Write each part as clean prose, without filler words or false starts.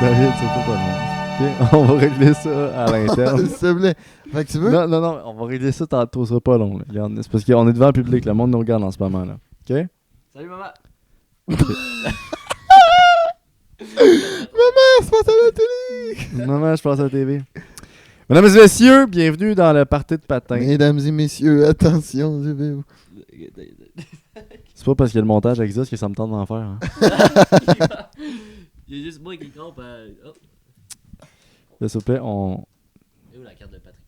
David, c'est pas le monde. OK? On va régler ça à l'interne. S'il te plaît. Fait que tu veux? Non, on va régler ça tantôt, ça sera pas long. Là. Regarde, c'est parce qu'on est devant le public, le monde nous regarde en ce moment. Là. OK? Salut maman! Maman, je pense à la télé! Maman, je passe à la TV. Mesdames et messieurs, bienvenue dans le party de patin. Mesdames et messieurs, attention, je vais vous... C'est pas parce qu'il y a le montage existe que ça me tente d'en faire. Hein. Il y a juste moi qui compte. Oh. S'il vous plaît, on... Et où la carte de Patrick?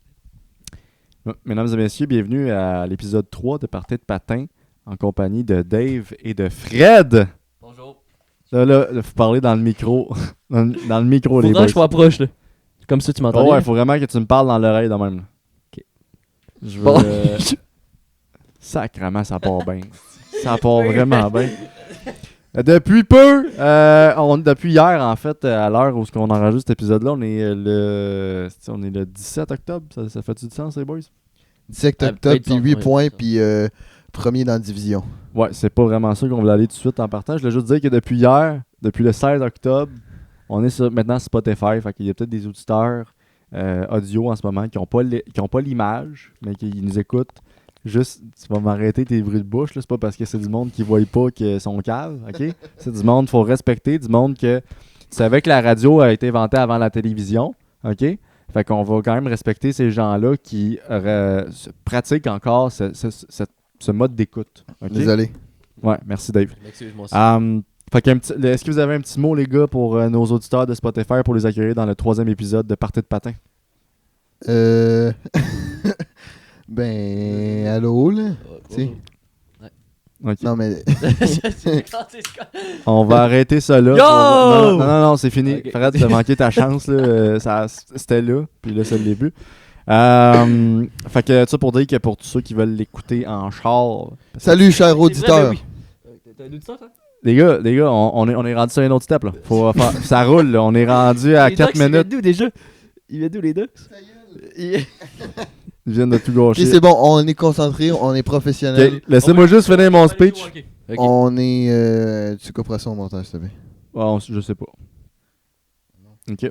Mesdames et messieurs, bienvenue à l'épisode 3 de Party de patin en compagnie de Dave et de Fred. Bonjour. Là, faut parler dans le micro. dans le micro, les Faudra boys. que je sois proche, là. Comme ça, tu m'entends Oh bien? ouais, faut vraiment que tu me parles dans l'oreille de même. Là. Ok. Je veux... Bon. Sacrement, ça part bien. Ça part vraiment bien. Depuis peu, depuis hier, en fait, à l'heure où on enregistre cet épisode-là, on est le 17 octobre. Ça fait-tu du sens, les boys? 17 Ah, octobre, peut-être puis ça, 8 ouais, points, ça. puis premier dans la division. Ouais, c'est pas vraiment ça qu'on voulait aller tout de suite en partage. Je voulais juste dire que depuis hier, depuis le 16 octobre, on est maintenant Spotify. Fait qu'il y a peut-être des auditeurs audio en ce moment qui ont pas l'image, mais qui nous écoutent. Juste, tu vas m'arrêter tes bruits de bouche, là. C'est pas parce que c'est du monde qui ne voit pas qu'ils sont caves, ok? C'est du monde qu'il faut respecter, du monde que... Tu savais que la radio a été inventée avant la télévision, ok? Fait qu'on va quand même respecter ces gens-là qui pratiquent encore ce mode d'écoute. Ok? Désolé. Ouais, merci Dave. Excuse-moi aussi. Fait est-ce que vous avez un petit mot, les gars, pour nos auditeurs de Spotify pour les accueillir dans le 3e épisode de Party de patin? Ben, allô, là? Tu sais. Ok. Non, mais... On va arrêter ça là. Yo! Non, c'est fini. Ok. Fred, t'as manqué ta chance. Là. C'était là, puis là, c'est le début. Fait que ça pour dire que pour tous ceux qui veulent l'écouter en char. Salut, cher auditeur. T'as un auditeur, toi? Les gars, on est rendu sur un autre step. Là. Ça roule, là. On est rendu à 4 Ils viennent minutes. d'où déjà? Ils viennent d'où les deux? Ils viennent de tout Ok, gâcher. c'est bon, on est concentré, on est professionnel. Ok, laissez-moi juste finir mon speech. Ok. On est... tu couperas ça au montage, s'il te plaît. Je sais pas. Ok.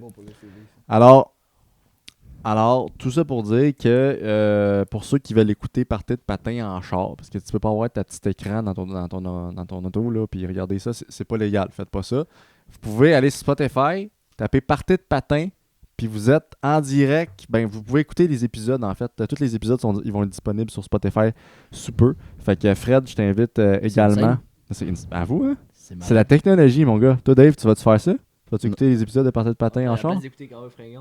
Alors, tout ça pour dire que pour ceux qui veulent écouter Party de patin en char, parce que tu peux pas avoir ta petite écran dans ton auto, là, puis regarder ça, c'est pas légal, faites pas ça. Vous pouvez aller sur Spotify, taper Party de patin, puis vous êtes en direct, ben vous pouvez écouter les épisodes, en fait. Tous les épisodes ils vont être disponibles sur Spotify sous peu. Fait que Fred, je t'invite également. À vous, hein? C'est la technologie, mon gars. Toi, Dave, tu vas-tu faire ça? Tu vas-tu écouter les épisodes de Party de patin en char?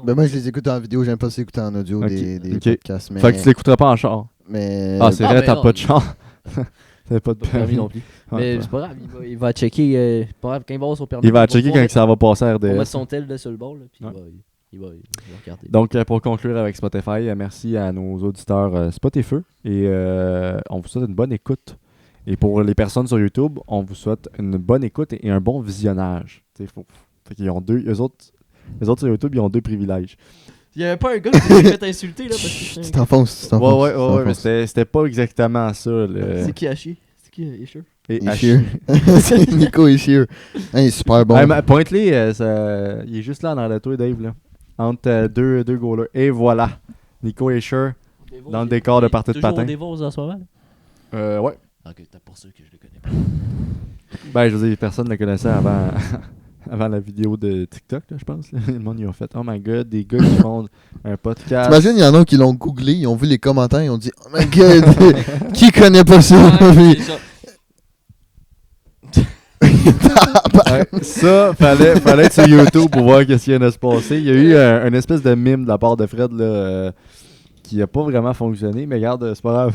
Ben moi, je les écoute en vidéo, j'aime pas s'écouter en audio Ok, des ok. podcasts, mais... Fait que tu l'écouteras pas en char. Mais... Ah, c'est Ah, vrai, ben t'as non, pas de mais- char. T'as pas de Pas de permis non plus. Ouais, Mais ouais. c'est pas grave, il va checker. Pas grave, quand il va avoir son permis. Il va checker quand ça va passer à On va mettre RDS. son tel là sur le bord, là, puis Ouais. il va regarder. Donc, pour conclure avec Spotify, merci à nos auditeurs Spotify et on vous souhaite une bonne écoute. Et pour les personnes sur YouTube, on vous souhaite une bonne écoute et un bon visionnage. Fait qu'ils ont eux autres sur YouTube, ils ont 2 privilèges. Il y avait pas un gars qui s'est fait insulter là parce Chut, que tu t'enfonces, Ouais, mais c'était pas exactement ça. C'est qui Hachi? C'est qui Isher? Et Ishier. C'est Nico Ishier. Hein, il est super bon. Pointe-les, il est juste là dans le tour, Dave, là. Entre deux goalers. Et voilà. Nico Escher dans le décor de Party de patin. Toujours Devos en ce moment? Là? Ouais. Ok, t'as pour ça que je le connais pas. Ben, je veux dire, personne ne le connaissait avant, avant la vidéo de TikTok, là, je pense. Là. Le monde, ils ont fait « Oh my God, des gars qui font un podcast. » T'imagines, il y en a qui l'ont googlé, ils ont vu les commentaires, ils ont dit « Oh my God, qui connaît pas ça? » Ouais, c'est ça. Ouais, ça, fallait être sur YouTube pour voir qu'est-ce qui vient de se passer. Il y a eu un espèce de mime de la part de Fred là, qui a pas vraiment fonctionné, mais regarde, c'est pas grave.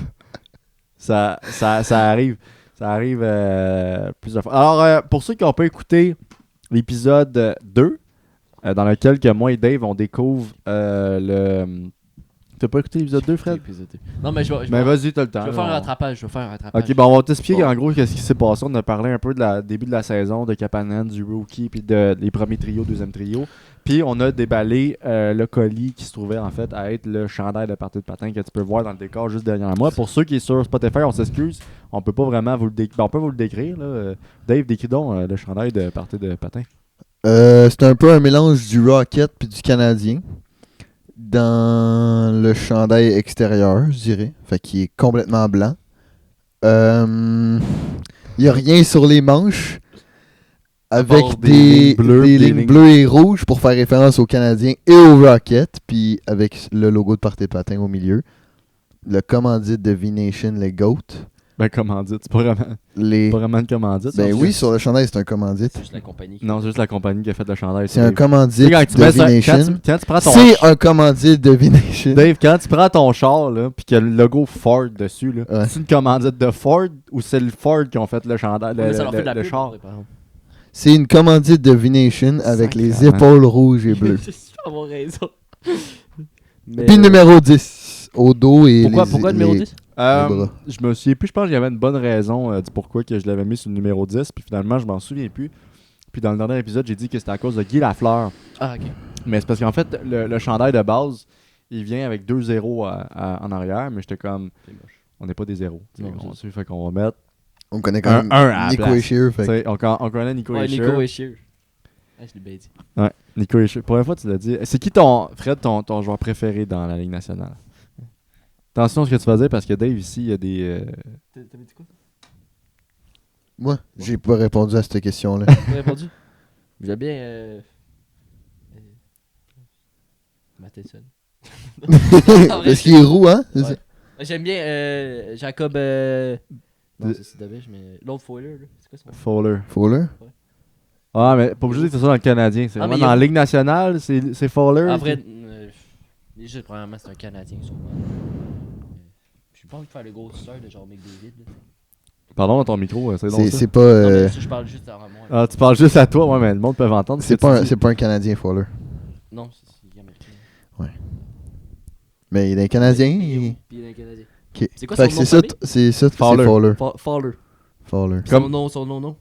Ça arrive. Ça arrive plusieurs fois. Alors, pour ceux qui n'ont pas écouté l'épisode 2, dans lequel que moi et Dave, on découvre le... T'as pas écouté l'épisode 2, Fred? Non, mais je vais. Ben vas-y, t'as le temps. Je vais faire un rattrapage. Ok, bon, on va t'expliquer en gros qu'est-ce qui s'est passé. On a parlé un peu de la début de la saison, de Kapanen, du rookie, puis des premiers trios, deuxième trio. Puis on a déballé le colis qui se trouvait en fait à être le chandail de Party de patin que tu peux voir dans le décor juste derrière moi. Pour ceux qui sont sur Spotify, on s'excuse, on peut pas vraiment vous le décrire. On peut vous le décrire. Là. Dave, décris donc le chandail de Party de patin. C'est un peu un mélange du Rocket puis du Canadien. Dans le chandail extérieur, je dirais. Fait qu'il est complètement blanc. Il n'y a rien sur les manches. Avec part des des lignes lignes. bleues et rouges pour faire référence aux Canadiens et au Rocket. Puis avec le logo de Partez Patin au milieu. Le commandite de V-Nation, les GOAT. Ben, commandite. C'est pas vraiment une commandite. Ben ça, oui, c'est- sur le chandail, c'est un commandite. C'est juste la compagnie. Non, c'est juste la compagnie qui a fait le chandail. C'est un Dave. commandite Tu sais, quand tu de mets ça- V-Nation. quand tu prends ton C'est un commandite de V-Nation. Dave, quand tu prends ton char, là, pis qu'il y a le logo Ford dessus, là, Ouais. c'est une commandite de Ford ou c'est le Ford qui ont fait le chandail, Ouais, mais ça leur fait de la le pub, char? par exemple. C'est une commandite de V-Nation avec les Sacrément. épaules rouges et bleues. Tu peux avoir raison. Mais, Puis numéro 10 au dos et pourquoi numéro 10? bras. Je me souviens plus, je pense qu'il y avait une bonne raison du pourquoi que je l'avais mis sur le numéro 10, puis finalement, je m'en souviens plus. Puis dans le dernier épisode, j'ai dit que c'était à cause de Guy Lafleur. Ah, ok. Mais c'est parce qu'en fait, le chandail de base, il vient avec 2 zéros en arrière, mais j'étais comme, C'est moche. on n'est pas des zéros. Non, On c'est sait, fait qu'on va mettre. On connaît quand Un même à la Nico place. Escher. Fait que- Tu sais, on connaît Nico Ouais, Escher. Nico Escher. Ah, je l'ai bien dit. Ouais, Nico Escher. Pour la fois, tu l'as dit. C'est qui ton joueur préféré dans la Ligue nationale? Attention à ce que tu faisais parce que Dave, ici, il y a des. T'avais dit quoi? Moi, j'ai pas répondu à cette question-là. T'as répondu? J'aime bien. Matheson. Parce qu'il est roux, hein? C'est Ouais. ça? J'aime bien Jacob. Non, c'est David, mais l'autre Foiler, là. C'est quoi son nom? Fowler. Fowler? Ah, mais pas obligé que ce soit dans le Canadien. C'est Ah, vraiment mais dans il y la a- Ligue nationale, c'est Fowler. Après, juste premièrement, c'est un Canadien, sûrement. Je suis pas envie de faire le gros star de genre McDavid. Là. Pardon, dans ton micro, c'est long. C'est ça. c'est pas, Non, mais ça, je parle juste à moi. là. Ah, tu parles juste à toi, ouais, mais le monde peut entendre. ce c'est que tu pas, dis. c'est pas un Canadien, Fowler. Non, c'est américain. Mais il est Canadien. Puis il est un Canadien. Ok. C'est quoi Fait son que nom de c'est ça, famille? c'est ça, c'est Fowler. Fowler. Fowler. Fowler. Comme- Son nom, non.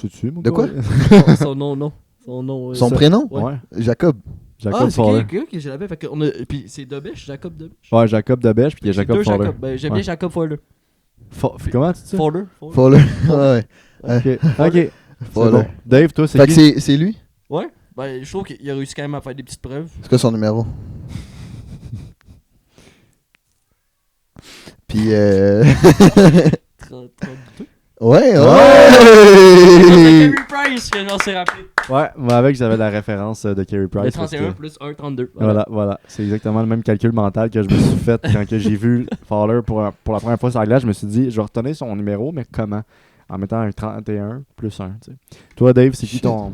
C'est-tu, mon De quoi? gars? Son nom, non. Son nom. Son ça- prénom? Ouais. Ouais. Jacob. Jacob Ah, c'est Fowler. que j'ai l'avais. Fait qu'on a. Puis c'est Dobèche, Jacob Dobèche. Ouais, Jacob Debèche, puis il y a J'ai Jacob deux Fowler. Jacob. Ben, j'aime Ouais. bien Jacob Fowler. Comment tu dis ça? Fowler. Fowler. Ouais. Ok, ok. C'est Fowler. bon. Dave, toi, c'est Fait que qui? c'est lui? Ouais. Ben, je trouve qu'il a réussi quand même à faire des petites preuves. C'est quoi son numéro? Puis 32. Ouais, C'est ouais! Carey Price, je m'en suis rappelé. Ouais, moi avec, j'avais la référence de Carey Le Price. 31 plus 1, 32. Voilà. C'est exactement le même calcul mental que je me suis fait quand que j'ai vu Fowler pour la première fois sur la glace. Je me suis dit, je vais retenir son numéro, mais comment? En mettant un 31 plus 1, tu sais. Toi, Dave, c'est qui Shit. ton...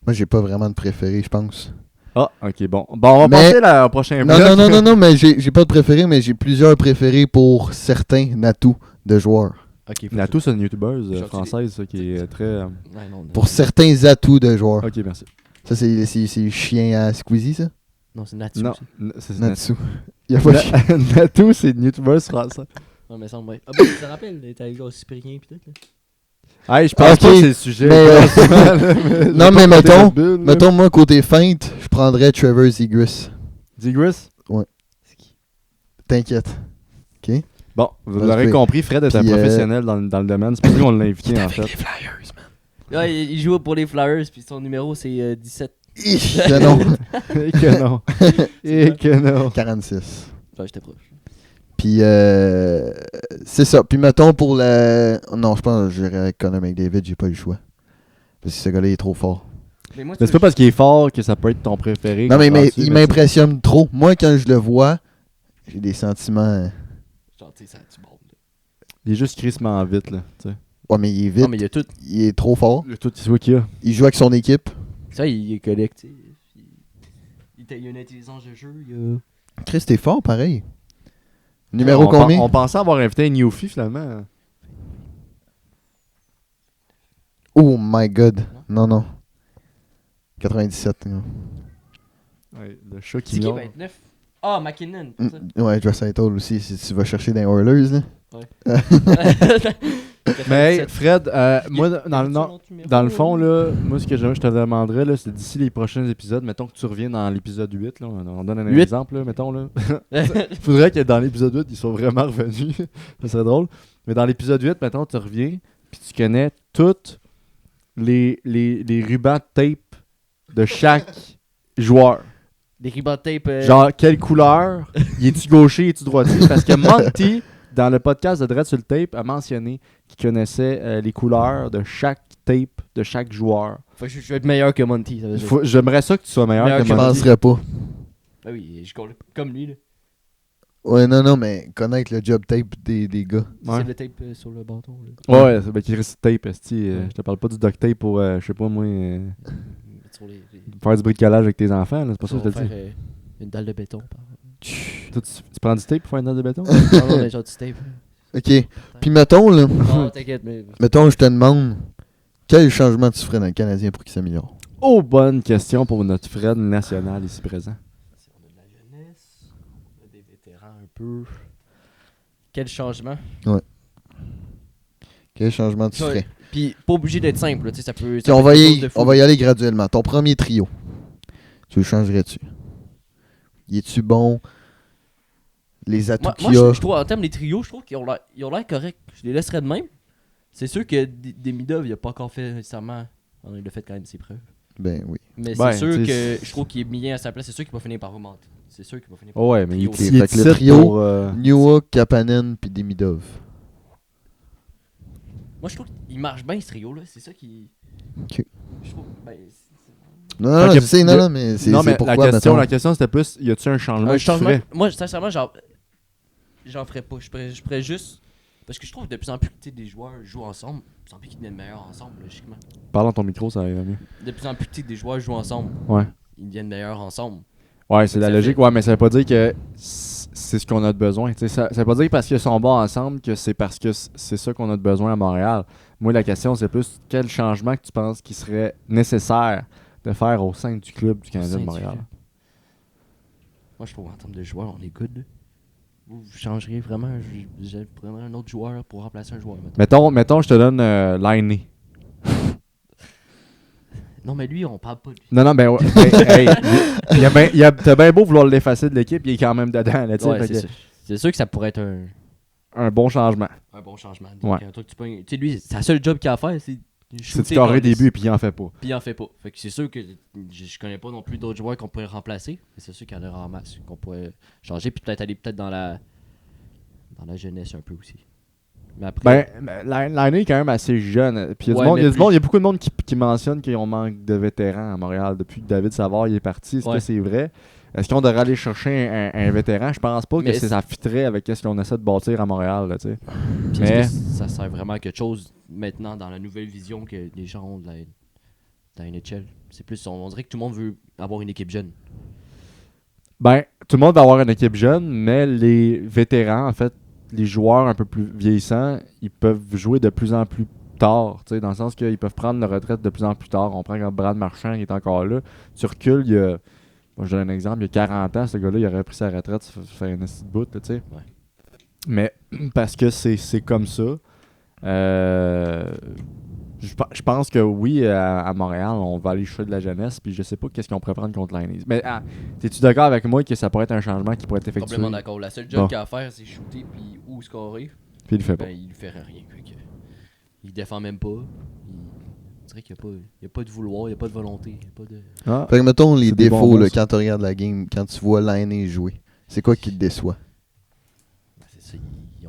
Moi, j'ai pas vraiment de préféré, je pense. Ah, ok, bon. Bon, on va Mais- passer au prochain Non, bloc. non, mais j'ai pas de préféré, mais j'ai plusieurs préférés pour certains atouts de joueurs. Ok, Natou, c'est une youtubeuse Gentil. française ça, qui est très... Ouais, non, Pour certains atouts de joueurs. Ok, merci. Ça, c'est chien à Squeezie, ça? Non, c'est Natsu. Non, ça. c'est Natsu. Il y a pas de chien. Natou, c'est une youtubeuse française. Non, mais ça me Ah, ben, tu te rappelles, t'es avec le Cyprien pis tout, là. Hey, je pense Ok, pas que c'est le sujet. mais, non, mais mettons, moi, côté feinte, je prendrais Trevor Zegras. Zegras? T'inquiète. Ok? Bon, vous Vas-y. l'aurez compris, Fred est un Puis, professionnel dans le domaine. C'est pour ça qu'on l'a invité, en fait. Flyers, man. Là, il joue pour les Flyers, puis son numéro c'est 17. Non, Et que non. Et que non. 46. Ah, Enfin, j'étais proche. Puis, c'est ça. Puis, mettons pour le. Non, je pense que j'irais avec Connor McDavid, j'ai pas eu le choix. Parce que ce gars-là, il est trop fort. Mais moi, Mais c'est pas parce qu'il est fort que ça peut être ton préféré. Non, mais comprends-tu? il Mais m'impressionne trop. Moi, quand je le vois, j'ai des sentiments. Genre, tu sais, ça tu bombe. il est juste crissement vite, là. Tu sais. Ouais, mais il est vite. Non, mais il y a tout. Il est trop fort. Tout, c'est quoi qu'il y a. Il joue avec son équipe. Ça, il est collectif. Il y a une intelligence de jeu. Il y a. Chris, t'es fort, pareil. Numéro on combien? On pensait avoir invité un Newfie, finalement. Oh my god. Non. 97. Non. Ouais, le chat qui C'est qui, miaule. 29? Ah, McKinnon. c'est ça? Ouais, Josh Saitol aussi, si tu vas chercher dans les Oilers. Là. Mais hey, 97. Fred, moi, Y a- dans, y a-tu un autre numéro? dans le fond, là, moi, ce que je te demanderais, là, c'est d'ici les prochains épisodes, mettons que tu reviens dans l'épisode 8, là, on donne un 8. exemple, là, mettons, là. Faudrait que dans l'épisode 8, ils soient vraiment revenus. Ça serait drôle. Mais dans l'épisode 8, mettons, tu reviens, puis tu connais toutes les rubans de tape de chaque joueur. Des rubans de tape. Genre, quelle couleur? Y est-tu gaucher, y est-tu droitier? Parce que Monty, dans le podcast de Dread sur le tape, a mentionné qu'il connaissait les couleurs de chaque tape de chaque joueur. Faut que je vais être meilleur que Monty. Ça veut dire. J'aimerais ça que tu sois meilleur Meilleur que Je que Monty. penserais pas. Ben oui, je compte comme lui. Là. Ouais, non, mais connaître le job tape des gars. Ouais. C'est le tape sur le bâton. Là. Ouais, c'est qui reste tape, esti. Je te parle pas du duct tape pour, je sais pas moi, Sur les, faire du bricolage avec tes enfants, là, c'est pas ça que je te faire, dis. une dalle de béton. Toi, tu prends du tape pour faire une dalle de béton? Non, non, mais genre du tape. Ok. Puis mettons, là, Non, t'inquiète, mais. mettons, je te demande, quel changement tu ferais dans le Canadien pour qu'il s'améliore? Oh, bonne question pour notre Fred national ici présent. Si on a de la jeunesse, on a des vétérans un peu. Quel changement? Quel changement tu Ouais. ferais? Puis, pas obligé d'être simple, là, tu sais, ça peut. Puis ça on peut va, être quelque chose de fou. on va y aller graduellement. Ton premier trio, tu le changerais-tu? Y es-tu bon? Les atouts Moi, qu'il y a? je trouve, en termes des trios, je trouve qu'ils ont l'air corrects. Je les laisserais de même. C'est sûr que Demidov, il a pas encore fait nécessairement. Il a fait quand même ses preuves. Ben oui. Mais Ben, c'est sûr tu que sais, je trouve qu'il est bien à sa place. C'est sûr qu'il va finir par remonter. C'est sûr qu'il va finir par Oh ouais, mais il trio. est Fait que le titre trio- pour, Newhook, Kapanen puis Demidov. Moi, je trouve qu'il marche bien ce trio-là. C'est ça qui. Ok. Je trouve. Ben, Non, Fait non, que je sais, y a- non, mais c'est non, c'est mais pourquoi, la question c'était plus, y a-tu un changement un que tu changement. ferais? Moi, sincèrement, j'en ferais pas. Je ferais juste. Parce que je trouve que de plus en plus que des joueurs jouent ensemble, de plus en plus qu'ils deviennent meilleurs ensemble, logiquement. Parle dans ton micro, ça ira mieux. De plus en plus que des joueurs jouent ensemble, Ouais. ils deviennent meilleurs ensemble. Ouais, c'est la Ça logique, fait- ouais, mais ça veut pas dire que c'est ce qu'on a de besoin. Tu sais, ça veut pas dire parce qu'ils sont bons ensemble que c'est parce que c'est ça qu'on a de besoin à Montréal. Moi, la question, c'est plus quel changement que tu penses qu'il serait nécessaire de faire au sein du club du Canadien de Montréal. Moi, je trouve en termes de joueurs, on est good. Vous changeriez vraiment, je prendrais un autre joueur pour remplacer un joueur. Mettons, je te donne Liney. Non, mais lui, on parle pas de lui. Non, ben, ouais, t'as bien beau vouloir l'effacer de l'équipe, il est quand même dedans. Là, tu sais, Ouais, fait c'est que- sûr. C'est sûr que ça pourrait être un bon changement. un bon changement. Ouais. Donc, un truc que tu pognes- tu sais, lui, c'est le seul job qu'il a à faire, c'est C'est shooter du carré dans les- début, puis il en fait pas. Puis il en fait pas. Fait que c'est sûr que je connais pas non plus d'autres joueurs qu'on pourrait remplacer. Mais c'est sûr qu'il y en aura en masse qu'on pourrait changer. Puis peut-être aller dans la jeunesse un peu aussi. Mais après. Liney est quand même assez jeune. Puis il y a Ouais, du monde, mais il y a du plus- monde, il y a beaucoup de monde qui mentionne qu'on manque de vétérans à Montréal depuis que David Savard il est parti. Est-ce que Ouais. c'est vrai? Est-ce qu'on devrait aller chercher un vétéran? Je pense pas Mais que ça fitterait avec ce qu'on essaie de bâtir à Montréal. Là, tu sais. Puis Mais- est-ce que ça sert vraiment à quelque chose maintenant dans la nouvelle vision que les gens ont de la NHL? C'est plus, on dirait que tout le monde veut avoir une équipe jeune. Ben, tout le monde va avoir une équipe jeune, mais les vétérans, en fait, les joueurs un peu plus vieillissants, ils peuvent jouer de plus en plus tard, tu sais, dans le sens qu'ils peuvent prendre leur retraite de plus en plus tard. On prend comme Brad Marchand qui est encore là. Tu recules, moi je donne un exemple, il y a 40 ans, ce gars-là, il aurait pris sa retraite, ça fait un petit bout, là, tu sais. Ouais. Mais parce que c'est comme ça. Je pense que oui, à Montréal, on va aller chercher de la jeunesse, puis je sais pas qu'est-ce qu'on pourrait prendre contre l'Innis. Mais es-tu d'accord avec moi que ça pourrait être un changement qui pourrait être effectué? Complètement d'accord. La seule job Bon. qu'il a à faire, c'est shooter puis ou scorer. Puis il le fait pas. Ben, il ferait rien. Fait que, il défend même pas. On dirait qu'il n'y a pas de vouloir, il n'y a pas de volonté. Il y a pas de... Ah, Fait que mettons les C'est des bons défauts mots, là, ça. quand tu regardes la game, quand tu vois Liney jouer. C'est quoi qui te déçoit? Ben, c'est ça.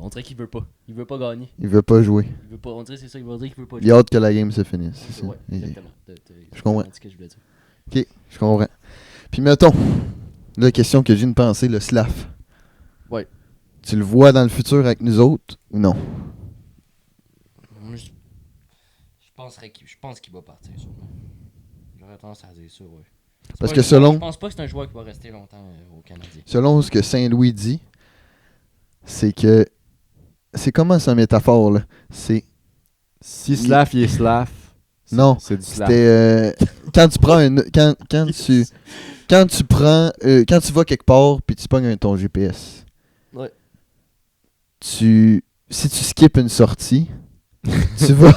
On dirait qu'il veut pas. Il veut pas gagner. Il veut pas jouer. Il veut pas. On dirait que c'est ça. Il va dire qu'il veut pas Il a hâte que la game se finisse. C'est ça. Ouais, Ok. exactement. Je comprends. C'est ce que je voulais dire. Ok, je comprends. Puis mettons, la question que j'ai une pensée, le Slaf. Ouais. Tu le vois dans le futur avec nous autres ou non? Moi, je pense qu'il va partir, sûrement. J'aurais tendance à dire ça, ouais. C'est Parce pas que un joueur- selon- Je pense pas que c'est un joueur qui va rester longtemps au Canadien. Selon ce que Saint-Louis dit, c'est que. C'est comment sa métaphore là? C'est. si Slav, il est Slav. Non, C'est du Slav. C'était. Quand tu prends un. Quand tu prends. Quand tu vas quelque part puis tu pognes ton GPS. Ouais. Si tu skippes une sortie, tu vas.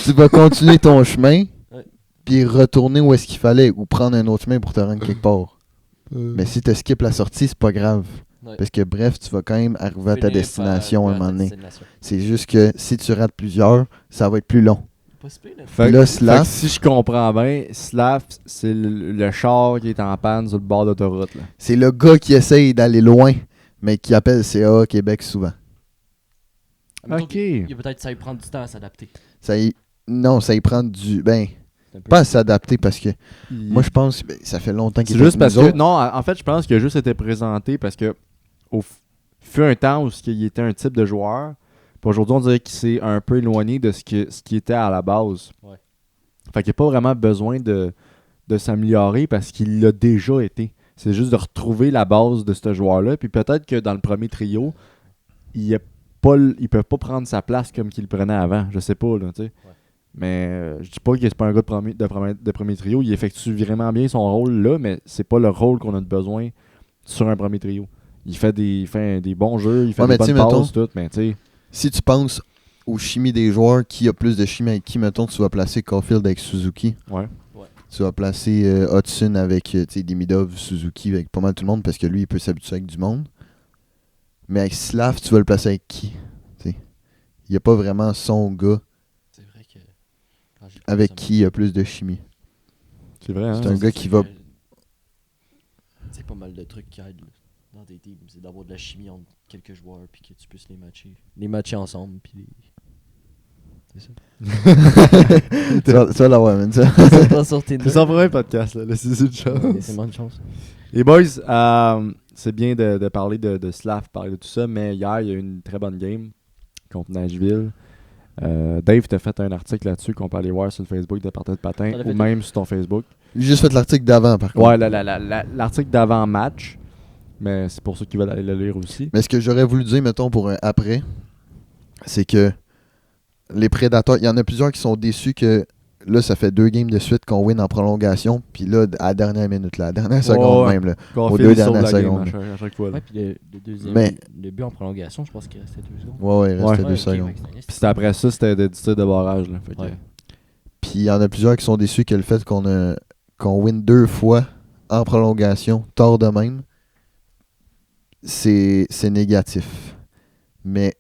tu vas continuer ton chemin. Ouais. Puis retourner où est-ce qu'il fallait ou prendre un autre chemin pour te rendre quelque part. Mais si tu skippes la sortie, c'est pas grave. Ouais. Parce que bref, tu vas quand même arriver à ta Finir destination par- à un moment ta donné. destination. C'est juste que si tu rates plusieurs, ça va être plus long. Pas si pire, là. Fait, Là, que Slav- si je comprends bien, Slav, c'est le char qui est en panne sur le bord d'autoroute. Là. C'est le gars qui essaye d'aller loin, mais qui appelle CA Québec souvent. Mettons Ok. qu'il- peut-être ça lui prendre du temps à s'adapter. Non, ça y prend du... Ben, C'est un peu pas à ça. s'adapter parce que moi, je pense que ça fait longtemps qu'il C'est est juste avec parce nous que. autres. Non, en fait, je pense qu'il a juste été présenté parce que au fut un temps où il était un type de joueur. Puis aujourd'hui, on dirait qu'il s'est un peu éloigné de ce qu'il était à la base. Ouais. Fait qu'il n'y a pas vraiment besoin de s'améliorer parce qu'il l'a déjà été. C'est juste de retrouver la base de ce joueur-là. Puis peut-être que dans le premier trio, ils peuvent pas prendre sa place comme qu'il le prenait avant. Je sais pas, là, tu sais. Ouais. Mais je dis pas que c'est pas un gars de premier trio. Il effectue vraiment bien son rôle là, mais c'est pas le rôle qu'on a besoin sur un premier trio. Il fait des bons jeux, il fait Ouais, des mais bonnes tu sais, mettons- passes, tout, mais tu sais. Si tu penses aux chimies des joueurs, qui a plus de chimie avec qui, mettons, tu vas placer Caulfield avec Suzuki. Ouais. Tu vas placer Hudson avec Demidov, Suzuki, avec pas mal tout le monde, parce que lui, il peut s'habituer avec du monde. Mais avec Slav, tu vas le placer avec qui? T'sais. Il n'y a pas vraiment son gars C'est vrai que. quand j'ai avec pensé à qui il y a plus de chimie. C'est vrai, hein? C'est un gars qui va... C'est pas mal de trucs qui aident là, dans des teams. C'est d'avoir de la chimie entre quelques joueurs puis que tu puisses les matcher. Les matcher ensemble. Puis c'est ça. tu vas l'avoir, man, ça. C'est pas sur Tinder. C'est son premier podcast, là. C'est une chance. C'est moins de chance. Les boys, c'est bien de parler de Slav, parler de tout ça, mais hier, il y a eu une très bonne game contre Nashville. Dave t'a fait un article là-dessus qu'on peut aller voir sur le Facebook de Partage de Patin On l'a ou fait même sur ton Facebook. J'ai juste fait l'article d'avant, par contre. Ouais, l'article d'avant-match, mais c'est pour ceux qui veulent aller le lire aussi. Mais ce que j'aurais voulu dire, mettons, pour un après, c'est que les Prédateurs, il y en a plusieurs qui sont déçus que là, ça fait 2 games de suite qu'on win en prolongation, puis là, à la dernière minute, là, à la dernière seconde ouais. même, là. Caulfield, deux il sauve dernières la game secondes. à chaque fois. Là. Ouais, puis le deuxième. Mais- Le but en prolongation, je pense qu'il restait 2 secondes. Ouais, il restait Ouais. 2 ok, secondes. ouais, c'était- Puis c'était après ça, c'était du tir de barrage. Là. Fait que, Ouais. Puis il y en a plusieurs qui sont déçus que le fait qu'on win 2 fois en prolongation, tard de même, c'est négatif. Mais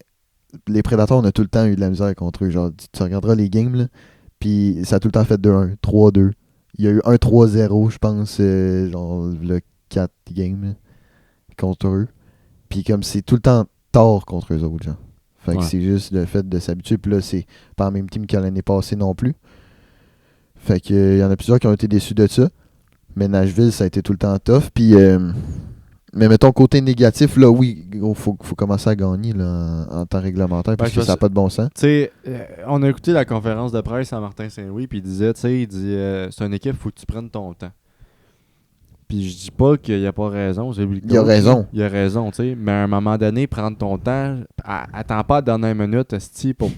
les Prédateurs, on a tout le temps eu de la misère contre eux. Genre, tu regarderas les games, là, puis ça a tout le temps fait 2-1, 3-2. Il y a eu un 3-0, je pense, genre le 4 games là, contre eux. Puis comme c'est tout le temps tard contre eux autres, genre. Fait que Ouais. c'est juste le fait de s'habituer. Puis là, c'est pas la même team que l'année passée non plus. Fait que il y en a plusieurs qui ont été déçus de ça. Mais Nashville, ça a été tout le temps tough. Puis, mais mettons, côté négatif, là, oui, il faut commencer à gagner là, en temps réglementaire parce que ça n'a pas de bon sens. Tu sais, on a écouté la conférence de presse à Martin Saint-Louis, puis il disait, tu sais, c'est une équipe, faut que tu prennes ton temps. Puis je dis pas qu'il a pas raison. Il a raison. Il a raison, tu sais. Mais à un moment donné, prendre ton temps, attends pas la dernière minute, esti, pour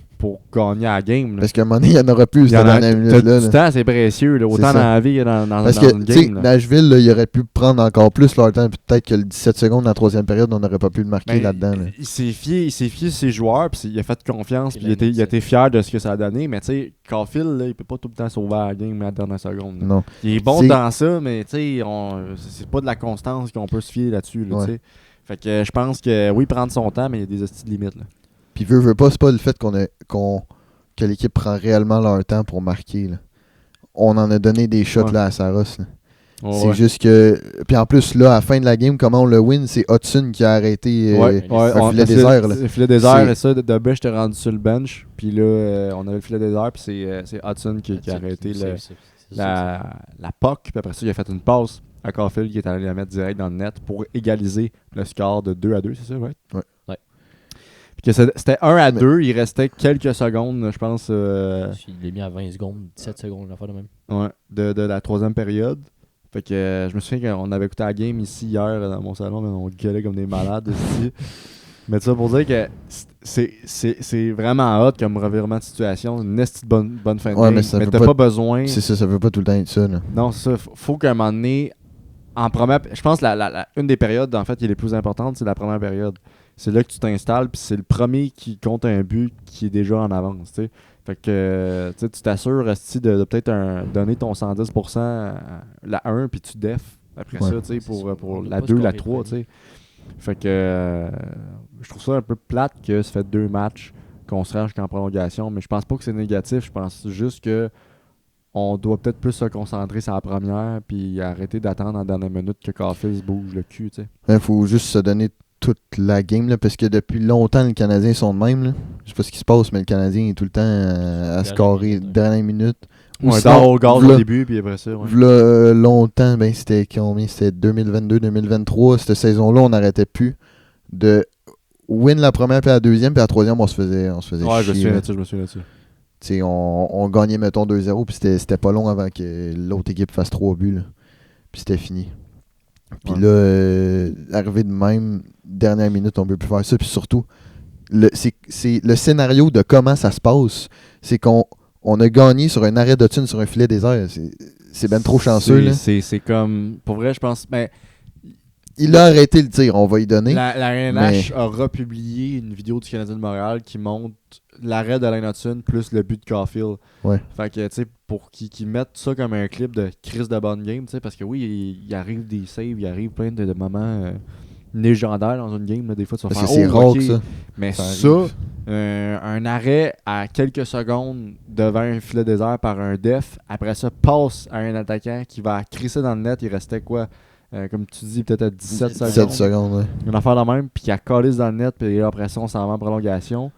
gagner la game. Là. Parce qu'à un moment donné, il y en aura plus Il y cette en a, dernière t'as minute-là. du là. temps, c'est précieux. Là. C'est Autant ça. dans la vie que dans Parce dans que, une tu sais, game. là. Nashville, là, il aurait pu prendre encore plus leur temps. Peut-être que le 17 secondes dans la troisième période, on n'aurait pas pu le marquer Ben, là-dedans. Là. Il s'est fié sur ses joueurs, puis il a fait confiance, Il puis a il a été fier de ce que ça a donné. Mais tu sais, Caulfield, là, il peut pas tout le temps sauver la game à la dernière seconde. là. Non. Il est bon C'est- dans ça, mais tu sais, c'est pas de la constance qu'on peut se fier là-dessus. Là, Ouais. tu sais. Fait que je pense que oui, prendre son temps, mais il y a des hosties de limites. Là. Puis veut pas, c'est pas le fait que l'équipe prend réellement leur temps pour marquer. Là. On en a donné des shots Ouais. là, à Saros. Là. Oh, C'est ouais. juste que. Puis en plus, là, à la fin de la game, comment on le win, c'est Hudson qui a arrêté un filet désert. Là. Le filet désert, C'est- et ça, de bêche, j'étais rendu sur le bench. Puis là, on avait le filet désert, puis c'est Hudson qui a arrêté la puck. Puis après ça, il a fait une passe à Caulfield qui est allé la mettre direct dans le net pour égaliser le score de 2-2, c'est ça, ouais? Ouais. Puis que c'était 1-2, Mais- il restait quelques secondes, je pense, Il l'a mis à 20 secondes, 17 secondes, l'affaire de même. ouais, de la troisième période. Fait que je me souviens qu'on avait écouté la game ici hier dans mon salon, mais on gueulait comme des malades ici. Mais ça pour dire que c'est vraiment hot comme revirement de situation, une esti de bonne fin de Ouais, game, mais ça mais veut t'as pas- pas besoin. C'est ça veut pas tout le temps être ça. Là. Non, c'est ça. Faut qu'à un moment donné, en première, je pense une des périodes en fait qui est les plus importantes, c'est la première période. C'est là que tu t'installes, puis c'est le premier qui compte un but qui est déjà en avance. T'sais. Fait que tu sais, tu t'assures esti, de peut-être donner ton 110% à la 1, puis tu def après Ouais. ça, tu sais, C'est pour ça. On la peut pas 2, la scorer 3. premier. Fait que je trouve ça un peu plate que ça fait 2 matchs qu'on se rend jusqu'en prolongation. Mais je pense pas que c'est négatif. Je pense juste que on doit peut-être plus se concentrer sur la première puis arrêter d'attendre en dernière minute que Caulfield se bouge le cul, tu sais. Il faut juste se donner toute la game, là, parce que depuis longtemps, les Canadiens sont de même. Là. Je sais pas ce qui se passe, mais le Canadien est tout le temps à scorer dernière minute. Ou Ouais, sinon, dort au gaz v'là- au début, puis après ça, ouais. v'là, longtemps, ben, c'était combien? C'était 2022-2023. Cette saison-là, on n'arrêtait plus de win la première, puis la deuxième, puis la troisième, on se faisait Ouais, chier. je me souviens là. là-dessus, je me souviens là-dessus. T'sais, on gagnait, mettons, 2-0, puis c'était pas long avant que l'autre équipe fasse 3 buts. Là. Puis c'était fini. Puis Ouais. là, arrivé de même, dernière minute, on peut plus faire ça. Puis surtout, c'est le scénario de comment ça se passe. C'est qu'on a gagné sur un arrêt de thune sur un filet désert. C'est ben trop chanceux. Là. C'est comme. Pour vrai, je pense. Mais Il a arrêté le tir, on va y donner. la RNH aura publié une vidéo du Canadien de Montréal qui montre l'arrêt de Alain Hudson plus le but de Caulfield. Ouais. Fait que, tu sais, pour qu'ils mettent ça comme un clip de Chris de bonne game, tu sais, parce que oui, il arrive des saves, il arrive plein de moments légendaires dans une game. Là, des fois, tu vas Parce que faire c'est oh, rare ok. que ça. Mais Ça ça, arrive. un arrêt à quelques secondes devant un filet désert par un def, après ça, passe à un attaquant qui va crisser dans le net. Il restait quoi comme tu dis, peut-être à 17 17 secondes. secondes, ouais. Une affaire de même, puis qui a collé dans le net, puis après ça, on s'en va en prolongation.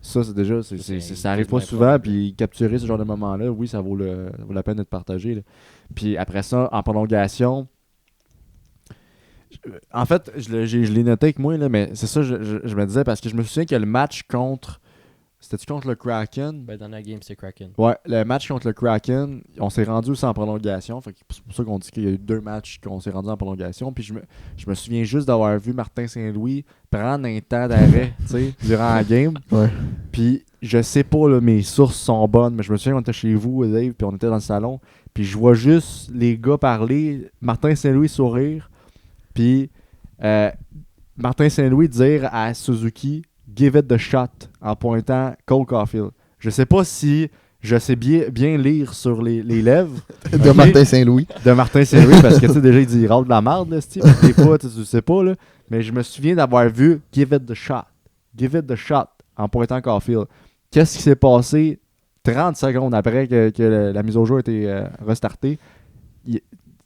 Ça, c'est déjà, ça arrive pas souvent, puis capturer ce genre de moment-là, oui, ça vaut la peine d'être partagé. Là. Puis après ça, en prolongation, en fait, je l'ai noté avec moi, là, mais c'est ça, je me disais, parce que je me souviens que le match contre. C'était-tu contre le Kraken? Ben, dans la game, c'est Kraken. Ouais, le match contre le Kraken, on s'est rendu aussi en prolongation. Fait que c'est pour ça qu'on dit qu'il y a eu 2 matchs qu'on s'est rendu en prolongation. Puis je me souviens juste d'avoir vu Martin Saint-Louis prendre un temps d'arrêt, tu sais, durant la game. Ouais. Puis je sais pas, là, mes sources sont bonnes, mais je me souviens qu'on était chez vous, Dave, puis on était dans le salon. Puis je vois juste les gars parler, Martin Saint-Louis sourire, puis Martin Saint-Louis dire à Suzuki « Give it the shot » en pointant Cole Caulfield. Je sais pas si je sais bien lire sur les lèvres De Ok. Martin Saint-Louis. de Martin Saint-Louis parce que tu sais déjà il dit râle de la merde là, Steve. Des fois tu sais pas là, mais je me souviens d'avoir vu Give it the shot. Give it the shot en pointant Caulfield. Qu'est-ce qui s'est passé 30 secondes après que la mise au jeu a été restartée?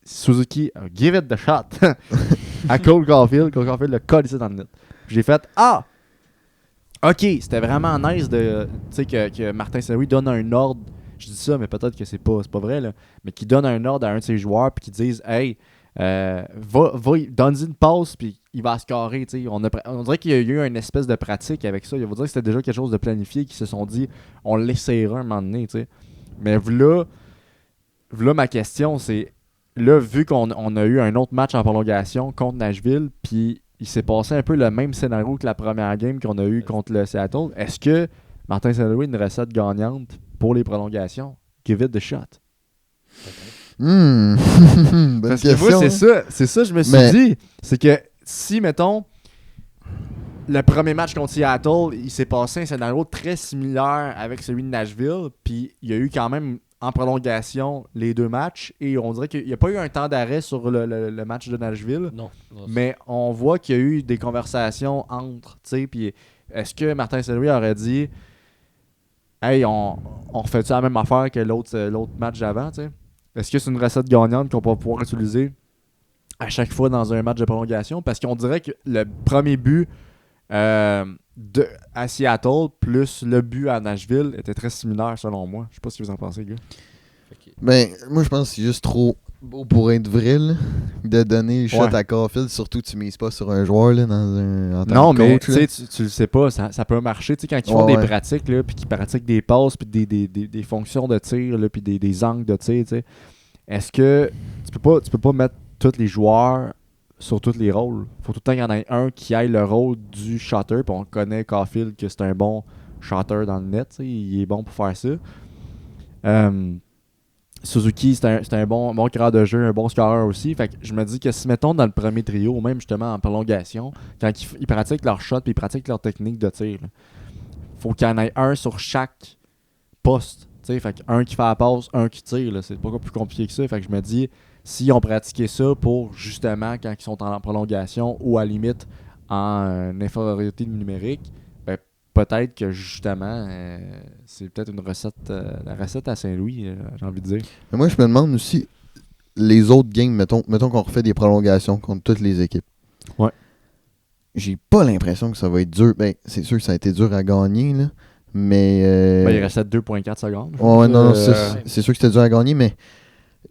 Suzuki Give it the shot à Cole Caulfield. Cole Caulfield le colle ici dans le net. J'ai fait ah! Ok, c'était vraiment nice de que Martin Saint-Louis donne un ordre. Je dis ça, mais peut-être que c'est pas vrai, là. Mais qu'il donne un ordre à un de ses joueurs, puis qu'il dise hey, donne-y une passe, puis il va scorer. On dirait qu'il y a eu une espèce de pratique avec ça. Il va dire que c'était déjà quelque chose de planifié, qu'ils se sont dit on l'essayera un moment donné. T'sais. Mais voilà ma question, c'est là, vu qu'on a eu un autre match en prolongation contre Nashville, puis il s'est passé un peu le même scénario que la première game qu'on a eu contre le Seattle. Est-ce que Martin Saint-Louis a une recette gagnante pour les prolongations? Give it the shot. Bonne Parce que question. moi, c'est ça, je me suis dit. C'est que si, mettons, le premier match contre Seattle, il s'est passé un scénario très similaire avec celui de Nashville, puis il y a eu quand même en prolongation les 2 matchs, et on dirait qu'il n'y a pas eu un temps d'arrêt sur le match de Nashville. Non. Mais on voit qu'il y a eu des conversations entre, tu sais, puis est-ce que Martin Saint-Louis aurait dit hey, on refait-tu la même affaire que l'autre match d'avant, tu sais? Est-ce que c'est une recette gagnante qu'on va pouvoir utiliser à chaque fois dans un match de prolongation? Parce qu'on dirait que le premier but à Seattle plus le but à Nashville était très similaire selon moi. Je sais pas ce que vous en pensez, gars. Ben, moi, je pense que c'est juste trop beau pour être vrai, là, de donner le shot Ouais. à Caulfield. Surtout, tu mises pas sur un joueur là, en tant Non, que mais coach. là. tu le sais pas, ça peut marcher. Tu sais, quand ils font Ouais, des ouais. pratiques, là, puis qu'ils pratiquent des passes, puis des fonctions de tir, là, puis des angles de tir, tu sais, est-ce que tu peux pas mettre tous les joueurs sur tous les rôles? Faut tout le temps qu'il y en ait un qui aille le rôle du shotter, puis on connaît Caulfield que c'est un bon shotter dans le net, tu sais, il est bon pour faire ça. Suzuki, c'est un bon créateur de jeu, un bon scoreur aussi. Fait que je me dis que si, mettons, dans le premier trio, ou même justement en prolongation, quand ils pratiquent leur shot puis ils pratiquent leur technique de tir, faut qu'il y en ait un sur chaque poste. T'sais, fait un qui fait la passe, un qui tire. Là, c'est pas plus compliqué que ça. Fait que je me dis, si on pratiquait ça pour justement quand ils sont en prolongation ou à limite en infériorité numérique, ben, peut-être que justement, c'est peut-être une recette, la recette à Saint-Louis, j'ai envie de dire. Mais moi, je me demande aussi, les autres games, mettons qu'on refait des prolongations contre toutes les équipes. Ouais. J'ai pas l'impression que ça va être dur. Ben, c'est sûr que ça a été dur à gagner, là. Mais. Il restait 2,4 secondes. Ouais, non, Euh, c'est sûr que c'était dur à gagner, mais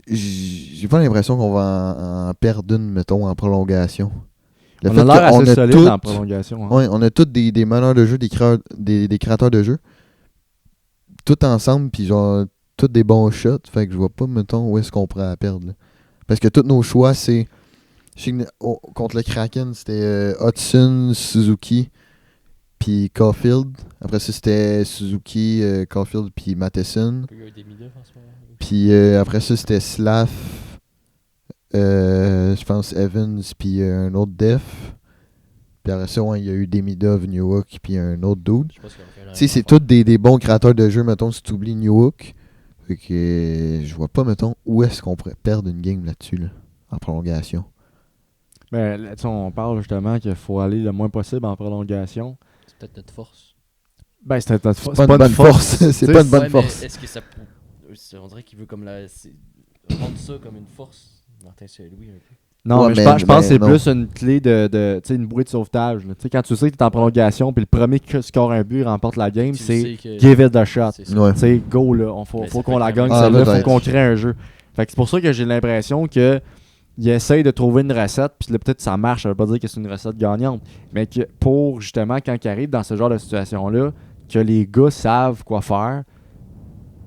j'ai pas l'impression qu'on va en perdre une, mettons, en prolongation. Le on fait a l'air qu'on assez a solide toutes- en prolongation. Hein. Ouais, on a tous des meneurs de jeu, des créateurs de jeu. Tout ensemble, puis genre, tous des bons shots. Fait que je vois pas, mettons, où est-ce qu'on pourrait la perdre. Là. Parce que tous nos choix, c'est. Je sais que, contre le Kraken, c'était Hudson, Suzuki, puis Caulfield. Après ça, c'était Suzuki, Caulfield, puis Matheson. Il y a eu des milieux en ce moment. Puis après ça, c'était Slav, je pense Evans, puis un autre def. Puis après ça, ouais, il y a eu Demidov, Newhook, puis un autre dude. Je pense qu'ils ont fait la Tu sais, même c'est affaire. tous des bons créateurs de jeu, mettons, si tu oublies Newhook. Fait que je vois pas, mettons, où est-ce qu'on pourrait perdre une game là-dessus, là, en prolongation. Ben, là, tu sais, on parle justement qu'il faut aller le moins possible en prolongation. C'est peut-être notre force. Ben, c'est pas C'est pas une bonne force. C'est pas une bonne Ouais, force. mais est-ce que ça on dirait qu'il veut comme rendre ça comme une force, Martin Saint-Louis un peu. Non, Ouais, mais mais- je pense que c'est non. plus une clé de tu sais, une bouée de sauvetage. Là. Tu sais, quand tu sais que tu es en prolongation, puis le premier qui score un but remporte la game, Tu c'est sais que- give it a shot. c'est ça. Ouais. Tu sais, go là, faut Mais ça qu'on peut la être gagne Ah, celle-là, faut peut-être. qu'on crée un jeu. Fait que c'est pour ça que j'ai l'impression que il essaye de trouver une recette, puis là, peut-être ça marche, ça veut pas dire que c'est une recette gagnante, mais que pour justement quand il arrive dans ce genre de situation-là, que les gars savent quoi faire,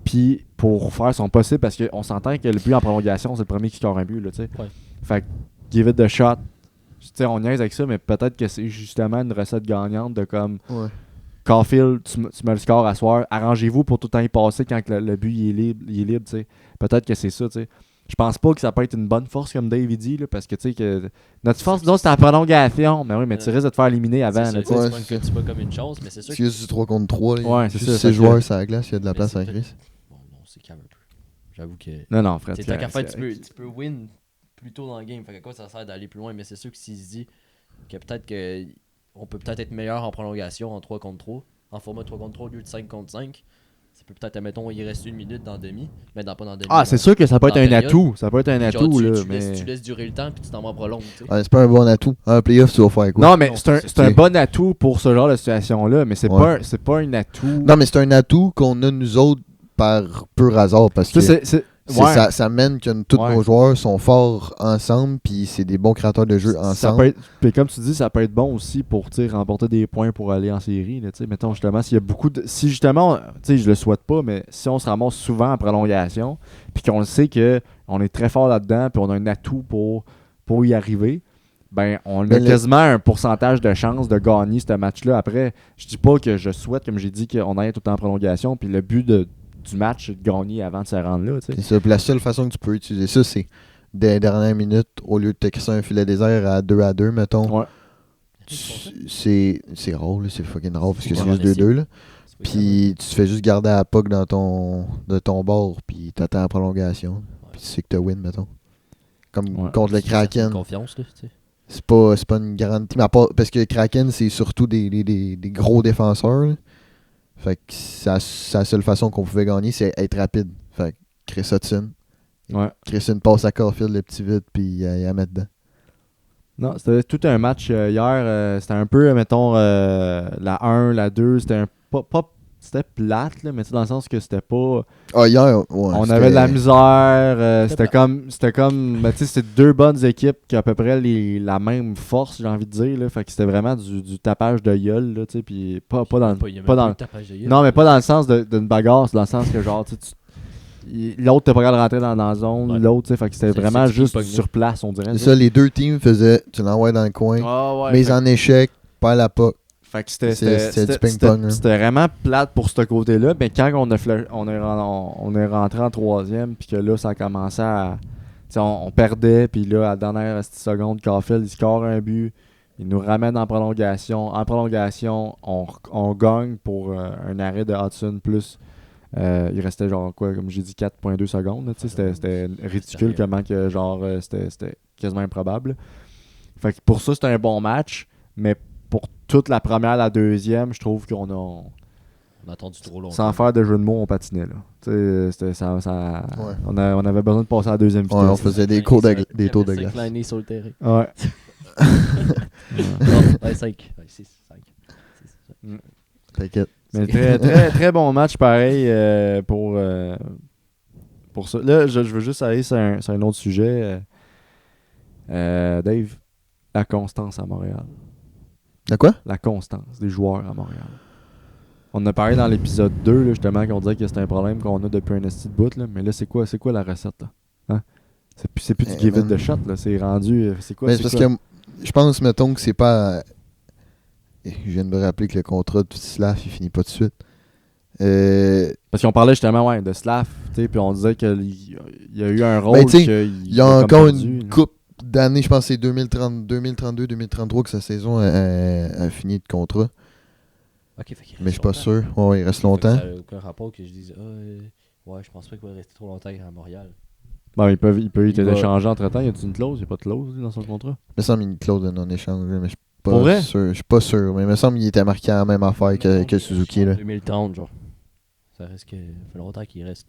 puis pour faire son possible, parce qu'on s'entend que le but en prolongation, c'est le premier qui score un but, là, tu sais. Ouais. Fait que give it the shot. Tu sais, on niaise avec ça, mais peut-être que c'est justement une recette gagnante de comme Ouais. Caulfield, tu me le scores à soir, arrangez-vous pour tout le temps y passer quand que le but il est libre, tu sais. Peut-être que c'est ça, tu sais. Je pense pas que ça peut être une bonne force comme Dave dit, là, parce que tu sais que notre force, non, c'est la prolongation. Mais oui, mais tu risques de te faire éliminer avant, C'est là, ça, tu sais. Ouais, c'est pas c'est que tu pas comme une chance, mais c'est sûr C'est juste du 3 contre 3. Ouais, c'est juste ça, 6 fait joueurs que- sur la glace, il y a de la Mais place c'est à peut- Chris. Bon, non, c'est calme un peu. J'avoue que. Non, non, Fred. T'sais, c'est tant qu'à faire, correct. tu peux win plus tôt dans le game. Fait que à quoi ça sert d'aller plus loin? Mais c'est sûr que s'il se dit que peut-être que on peut peut-être être meilleur en prolongation en 3 contre 3, en format 3 contre 3 au lieu de 5 contre 5, ça peut peut-être, admettons, il reste une minute dans demi. Mais pas dans demi. Ah, c'est sûr que ça peut être dans un période. atout. Ça peut être un Genre, atout, tu, là, tu mais... laisses, tu laisses durer le temps puis tu t'en vas prolonge. Tu sais. Ouais, c'est pas un bon atout. En playoff, tu vas faire quoi? Non, mais Non, c'est un c'est- bon atout pour ce genre de situation-là, mais c'est Ouais. pas un atout... Non, mais c'est un atout qu'on a nous autres par pur hasard parce que Tu sais, ouais. ça mène que tous Ouais. nos joueurs sont forts ensemble puis c'est des bons créateurs de jeu Ça ensemble. peut être, puis comme tu dis, ça peut être bon aussi pour remporter des points pour aller en série. Là, mettons justement, s'il y a beaucoup de. Si justement, je le souhaite pas, mais si on se ramasse souvent en prolongation, puis qu'on le sait qu'on est très fort là-dedans, puis on a un atout pour y arriver, ben on a Mais le- quasiment un pourcentage de chance de gagner ce match-là. Après, je dis pas que je souhaite, comme j'ai dit, qu'on aille tout le temps en prolongation, puis le but du match, c'est de gagner avant de se rendre là. tu sais. C'est ça. Puis la seule façon que tu peux utiliser ça, c'est des dernières minutes, au lieu de te crisser un filet désert à 2-2, mettons. Ouais. C'est rare, là, c'est fucking rare parce que Ouais, c'est juste mais 2-2. Là. C'est pas Puis tu te fais juste garder à la puck de ton bord, puis t'attends la prolongation. Puis tu sais que t'as win, mettons. Comme Ouais. contre le une certaine Kraken. confiance, là, tu sais. C'est pas une garantie. Mais parce que le Kraken, c'est surtout des gros défenseurs. Là. Fait que c'est la seule façon qu'on pouvait gagner, c'est être rapide. Fait que Chris Hudson. Ouais. Chris une passe à Caulfield, le petit vite, puis il la met dedans. Non, c'était tout un match hier. C'était un peu, mettons, la 1, la 2. C'était c'était plate, là, mais tu sais, dans le sens que c'était pas. Ah, hier, ouais. On avait de la misère. C'était comme. Ben, tu sais, c'était deux bonnes équipes qui ont à peu près la même force, j'ai envie de dire. Là, fait que c'était vraiment du tapage de gueule, là, tu sais, puis pas dans. Il y a même pas dans eu de tapage de gueule. non, mais pas dans le sens d'une bagarre, c'est dans le sens que, genre, tu sais, l'autre t'as pas capable de rentrer dans la zone, Ouais. l'autre, tu sais, fait que c'était C'est vraiment du juste ping-pong, sur place, on dirait. C'est ça, les deux teams faisaient, tu l'envoies dans le coin, Ah ouais, mais fait- en échec, pas la puck. Fait que c'était C'était du ping-pong, là. c'était vraiment plate pour ce côté-là. Mais quand on est rentré en troisième, puis que là, ça a commencé à. Tu sais, on perdait, puis là, à la dernière 10 secondes, Caulfield, il score un but. Il nous ramène en prolongation. En prolongation, on gagne pour un arrêt de Hudson plus. Il restait genre quoi, comme j'ai dit, 4,2 secondes. Là, tu sais, c'était ridicule C'était rien. comment que genre c'était quasiment improbable. Fait que pour ça, c'était un bon match. Mais pour toute la première, la deuxième, je trouve qu'on a. On a attendu trop longtemps. Sans faire de jeu de mots, on patinait. Là. Tu sais, Ouais. on avait besoin de passer à la deuxième vitesse. Ouais, on faisait des tours de glace. Incliné sur le terrain. Ouais. Non, 5. 6, 5. T'inquiète. Mais très, très, très bon match, pareil, pour ça. Là, je veux juste aller sur un autre sujet. Dave, la constance à Montréal. De quoi? La constance des joueurs à Montréal. On en a parlé dans l'épisode 2, là, justement, qu'on disait que c'était un problème qu'on a depuis un esti de bout. Là. Mais là, c'est quoi la recette? Là? Hein? C'est plus du give it the shot. Là. C'est rendu... C'est quoi? Mais c'est parce que je pense, mettons, que c'est pas... Je viens de me rappeler que le contrat de Slav, il finit pas tout de suite. Parce qu'on parlait justement de Slav, puis on disait qu'il y a eu un rôle Ben, t'sais, qu'il il y a a encore comme perdu, une là. coupe d'années, je pense que c'est 2032, 2033 que sa saison a fini de contrat. Ok, fait qu'il Mais je suis reste pas longtemps. sûr. Ouais, il reste longtemps. Ça n'a aucun rapport que je dise ouais, je pense pas qu'il va rester trop longtemps à Montréal. Bon, il peut Il va- échanger entre-temps. Y a-t-il une clause? Il n'y a pas de clause lui, dans son contrat? Il me semble qu'il y a une clause de non-échange, mais je suis Pour pas vrai? sûr. Je suis pas sûr. Mais il me semble qu'il était marqué à la même affaire que Suzuki. Là. 2030, genre. Ça reste que. Ça fait longtemps qu'il reste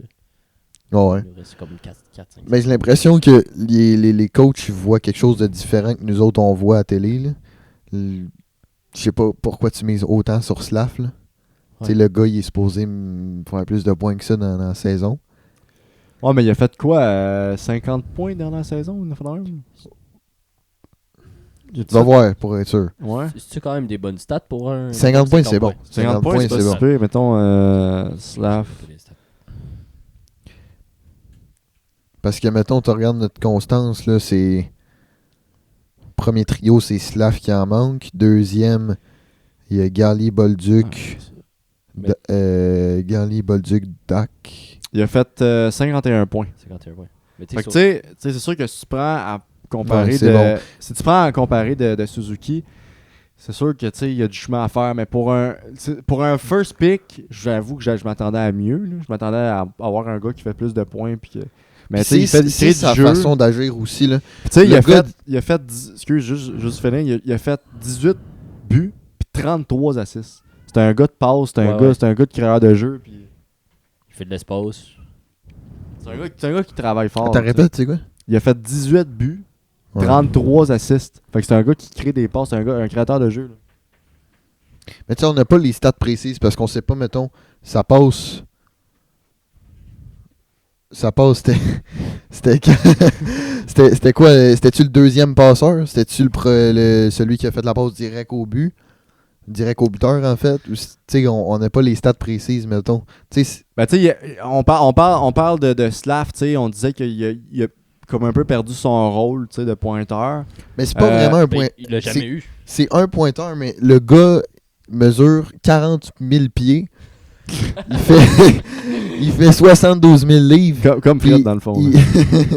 là. Ouais. Il reste comme 4, 5. Mais j'ai l'impression que les coachs voient quelque chose de différent que nous autres on voit à télé. Là. Je sais pas pourquoi tu mises autant sur Slav. Là. Tu sais, le gars, il est supposé faire plus de points que ça dans la saison. Ouais, mais il a fait quoi? 50 points dans la saison? Il en a fait un? Va voir pour être sûr. Ouais. C'est quand même des bonnes stats pour un. 50 points, c'est bon. 50 points, c'est pas si pire. Mettons, Slav. Parce que, mettons, tu regardes notre constance, là, c'est... Premier trio, c'est Slav qui en manque. Deuxième, il y a Gali, Bolduc, Gali, Bolduc, Dak. Il a fait 51 points. 51 points. Mais Fait que tu sais, c'est sûr que si tu prends à comparer Ouais, c'est bon. si tu prends à comparer de Suzuki, c'est sûr que tu sais il y a du chemin à faire, mais pour un first pick, j'avoue que je m'attendais à mieux. Là. Je m'attendais à avoir un gars qui fait plus de points puis que mais tu sais il fait c'est sa du jeu. façon d'agir aussi, là. Tu sais Le gars- il a fait excuse juste finir, il a fait 18 buts puis 33 assists. C'est un gars de passe, c'est un gars de créateur de jeu puis il fait de l'espace. c'est un gars qui travaille fort. T'as tu sais. répète, tu sais quoi? Il a fait 18 buts, Ouais. 33 assists. Fait que c'est un gars qui crée des passes, c'est un créateur de jeu. Là. Mais tu sais, on n'a pas les stats précises parce qu'on sait pas, mettons, ça passe, c'était... c'était quoi? C'était-tu le deuxième passeur? C'était-tu celui qui a fait la passe direct au but? Direct au buteur, en fait? Ou, tu sais, on n'a pas les stats précises, mettons. Tu sais, Ben, tu sais, on parle de Slav, tu sais, on disait qu'il a comme un peu perdu son rôle, tu sais, de pointeur. mais c'est pas vraiment un point... Mais il l'a jamais eu. C'est un pointeur, mais le gars mesure 40 000 pieds. Il fait 72 000 livres. Comme Puis Fred, dans le fond. il- là.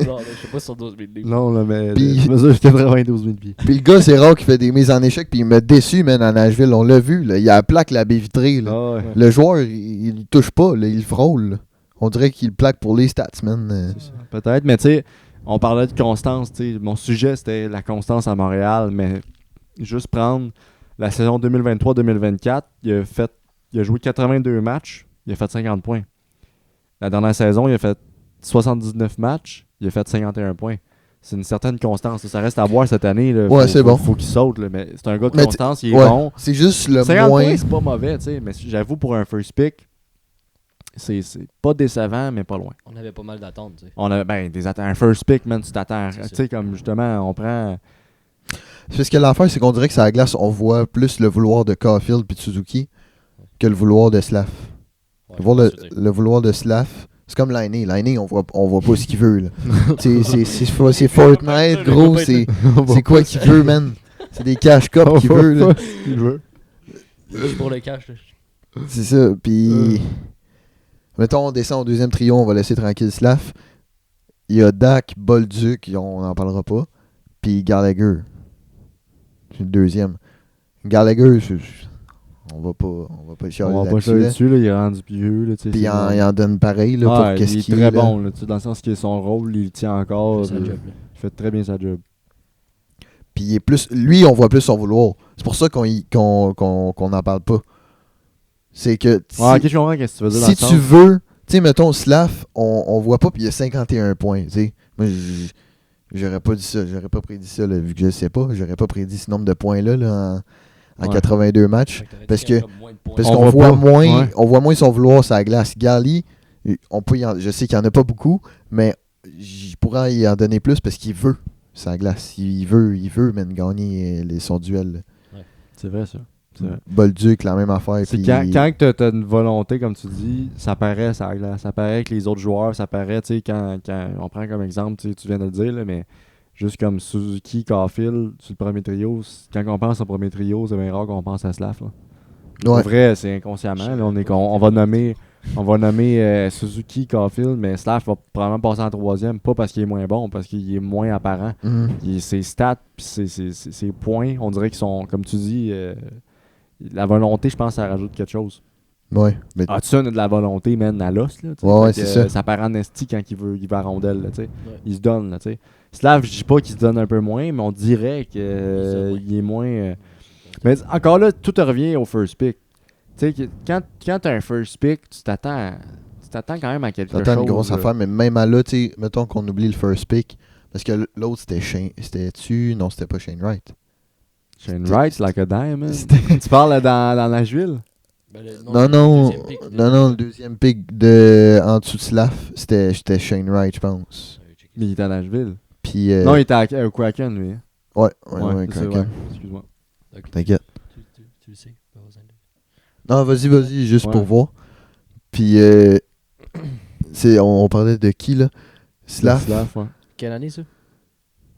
Non, je sais pas sur 12 000 livres. Non, là, mais Puis- je mesure 92 000 pieds. Puis le gars, c'est rare qu'il fait des mises en échec, puis il m'a déçu, man, à Nashville. On l'a vu, là. Il a la plaque, la baie vitrée, là. Ah ouais. Le joueur, il touche pas, là, il frôle. Là. On dirait qu'il plaque pour les stats, man. Peut-être, mais tu sais, on parlait de constance, tu sais. Mon sujet, c'était la constance à Montréal, mais juste prendre la saison 2023-2024, il a joué 82 matchs, il a fait 50 points. La dernière saison, il a fait 79 matchs, il a fait 51 points. C'est une certaine constance. Ça reste à voir cette année. Là. Ouais, c'est bon. Faut qu'il saute, là, mais c'est un gars de Mais constance, il est Ouais, bon. c'est juste le 50 moins... points, c'est pas mauvais, tu sais, mais j'avoue, pour un first pick, c'est pas décevant, mais pas loin. On avait pas mal d'attentes, tu sais. On a un first pick, man, tu t'attends. C'est Tu ça. sais, comme justement, on prend. Parce que l'affaire, c'est qu'on dirait que sur la glace, on voit plus le vouloir de Caulfield puis de Suzuki que le vouloir de Slav. Ouais, Le vouloir de Slav, c'est comme Lainé. Lainé, on voit pas ce qu'il veut. Là. C'est Fortnite, gros. C'est quoi qu'il veut, man? C'est des cash cups qu'il veut. Là. Il veut. Juste pour le cash, là. C'est ça. Puis, mettons, on descend au deuxième trio, on va laisser tranquille Slav. Il y a Dak, Bolduc, on n'en parlera pas. Puis Gallagher. C'est le deuxième. Gallagher, on va pas chialer On va pas là-dessus. chialer Là. dessus, là, il est rendu vieux. Là, tu sais, Puis c'est il bon. en donne pareil là, pour Ouais, qu'est-ce il est qu'il très est. là. bon, là, tu sais, dans le sens que son rôle, il le tient encore. C'est un puis job, là. il fait très bien sa job. Puis il est plus. Lui, on voit plus son vouloir. C'est pour ça qu'on n'en parle pas. C'est que. Ok, je comprends qu'est-ce que tu veux dire. Si dans tu le sens. veux. Tu sais, mettons, Slav, on voit pas, puis il y a 51 points. Tu sais. Moi, j'aurais pas dit ça. J'aurais pas prédit ça, là, vu que je sais pas. J'aurais pas prédit ce nombre de points-là là, en Ouais. 82 matchs. Parce que. Parce On qu'on voit voit pas. moins, Ouais. on voit moins son vouloir sur la glace. Gali, je sais qu'il n'y en a pas beaucoup, mais je pourrais y en donner plus parce qu'il veut sa glace. Il veut même gagner son duel. C'est vrai, ça. C'est vrai. Bolduc, la même affaire. C'est puis- quand t'as une volonté, comme tu dis, ça paraît ça glace. Ça paraît avec les autres joueurs, ça paraît, tu sais, quand on prend comme exemple, tu viens de le dire, là, mais juste comme Suzuki, Caulfield, sur le premier trio, quand on pense au premier trio, c'est bien rare qu'on pense à Slav. Là. Ouais. Pour vrai, c'est inconsciemment. Là, on va nommer Suzuki, Caulfield, mais Slav va probablement passer en troisième, pas parce qu'il est moins bon, parce qu'il est moins apparent. Mhm. Ses stats, puis ses points, on dirait qu'ils sont, comme tu dis, la volonté, je pense, ça rajoute quelque chose. Ouais. Mais Hudson a de la volonté, man, à l'os. Là, tu sais. Ouais, Fait que, c'est ça. Ça paraît en esti quand il va à rondelle. Là, tu sais. Il se donne. Là, tu sais. Slav, je dis pas qu'il se donne un peu moins, mais on dirait qu'il est moins. Mais encore là, tout revient au first pick. Tu sais, quand tu as un first pick, tu t'attends quand même à quelque chose. t'attends une grosse là. affaire, mais même à là, tu sais, mettons qu'on oublie le first pick, parce que l'autre c'était Shane. C'était-tu? Non, c'était pas Shane Wright. Shane Wright, like a dime, man. C'était- Tu parles dans Nashville? Non, le deuxième pick en dessous de Slav, c'était Shane Wright, je pense. Mais il était à Nashville. Puis, Non, il était au Kraken, lui. hein. ouais, c'est Kraken. vrai. Excuse-moi. T'inquiète. Tu le sais, pas besoin de... Non, vas-y, juste Ouais. pour voir. Puis, on parlait de qui, là? Slav. Slav, ouais. Quelle année, ça?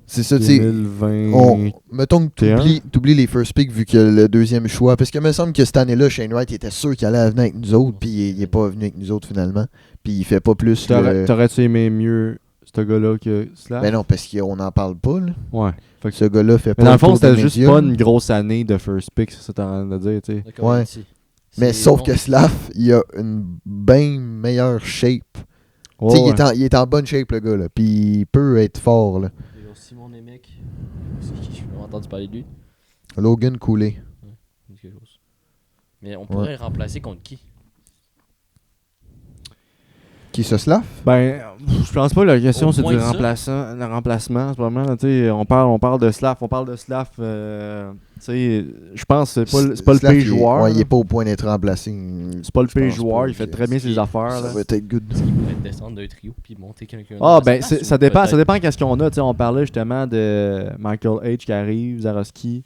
C'est ça, tu sais. 2020. Mettons que t'oublies les first picks vu que le deuxième choix. Parce que il me semble que cette année-là, Shane Wright était sûr qu'il allait venir avec nous autres. Puis il est pas venu avec nous autres finalement. Puis il fait pas plus. T'aurais-tu aimé mieux ce gars-là que Slav? Ben non, parce qu'on n'en parle pas. Là. Ouais. Fait que Ce gars-là fait pas mais dans le tour fond, des c'était juste médias. pas une grosse année de first pick, c'est ça que t'es en train de dire, tu sais. Ouais. Mais sauf que Slav, il a une bien meilleure shape. Tu sais, il est en bonne shape, le gars. Là. Puis il peut être fort. Là. Il y a Simon Nemec. C'est qui? Je n'ai entendu parler de lui. Logan Cooley. Quelque chose. Mais on pourrait remplacer contre qui? Qui ça, Slav? Ben, je pense pas que la question Au c'est moins du ça. le remplacement en ce moment. Tu sais, on parle de Slav. Tu sais, je pense que c'est pas le Slav, pire joueur. Ouais, il est pas au point d'être remplacé. C'est pas le Je pire pense joueur. pas Il fait que- très bien ses affaires. Ça là. va être good. Est-ce qu'il pourrait descendre d'un trio puis monter quelqu'un Ah, d'autre à ben, sa place, ça ou dépend. peut-être- Ça dépend qu'est-ce qu'on a. Tu sais, on parlait justement de Michael H qui arrive, Zaroski.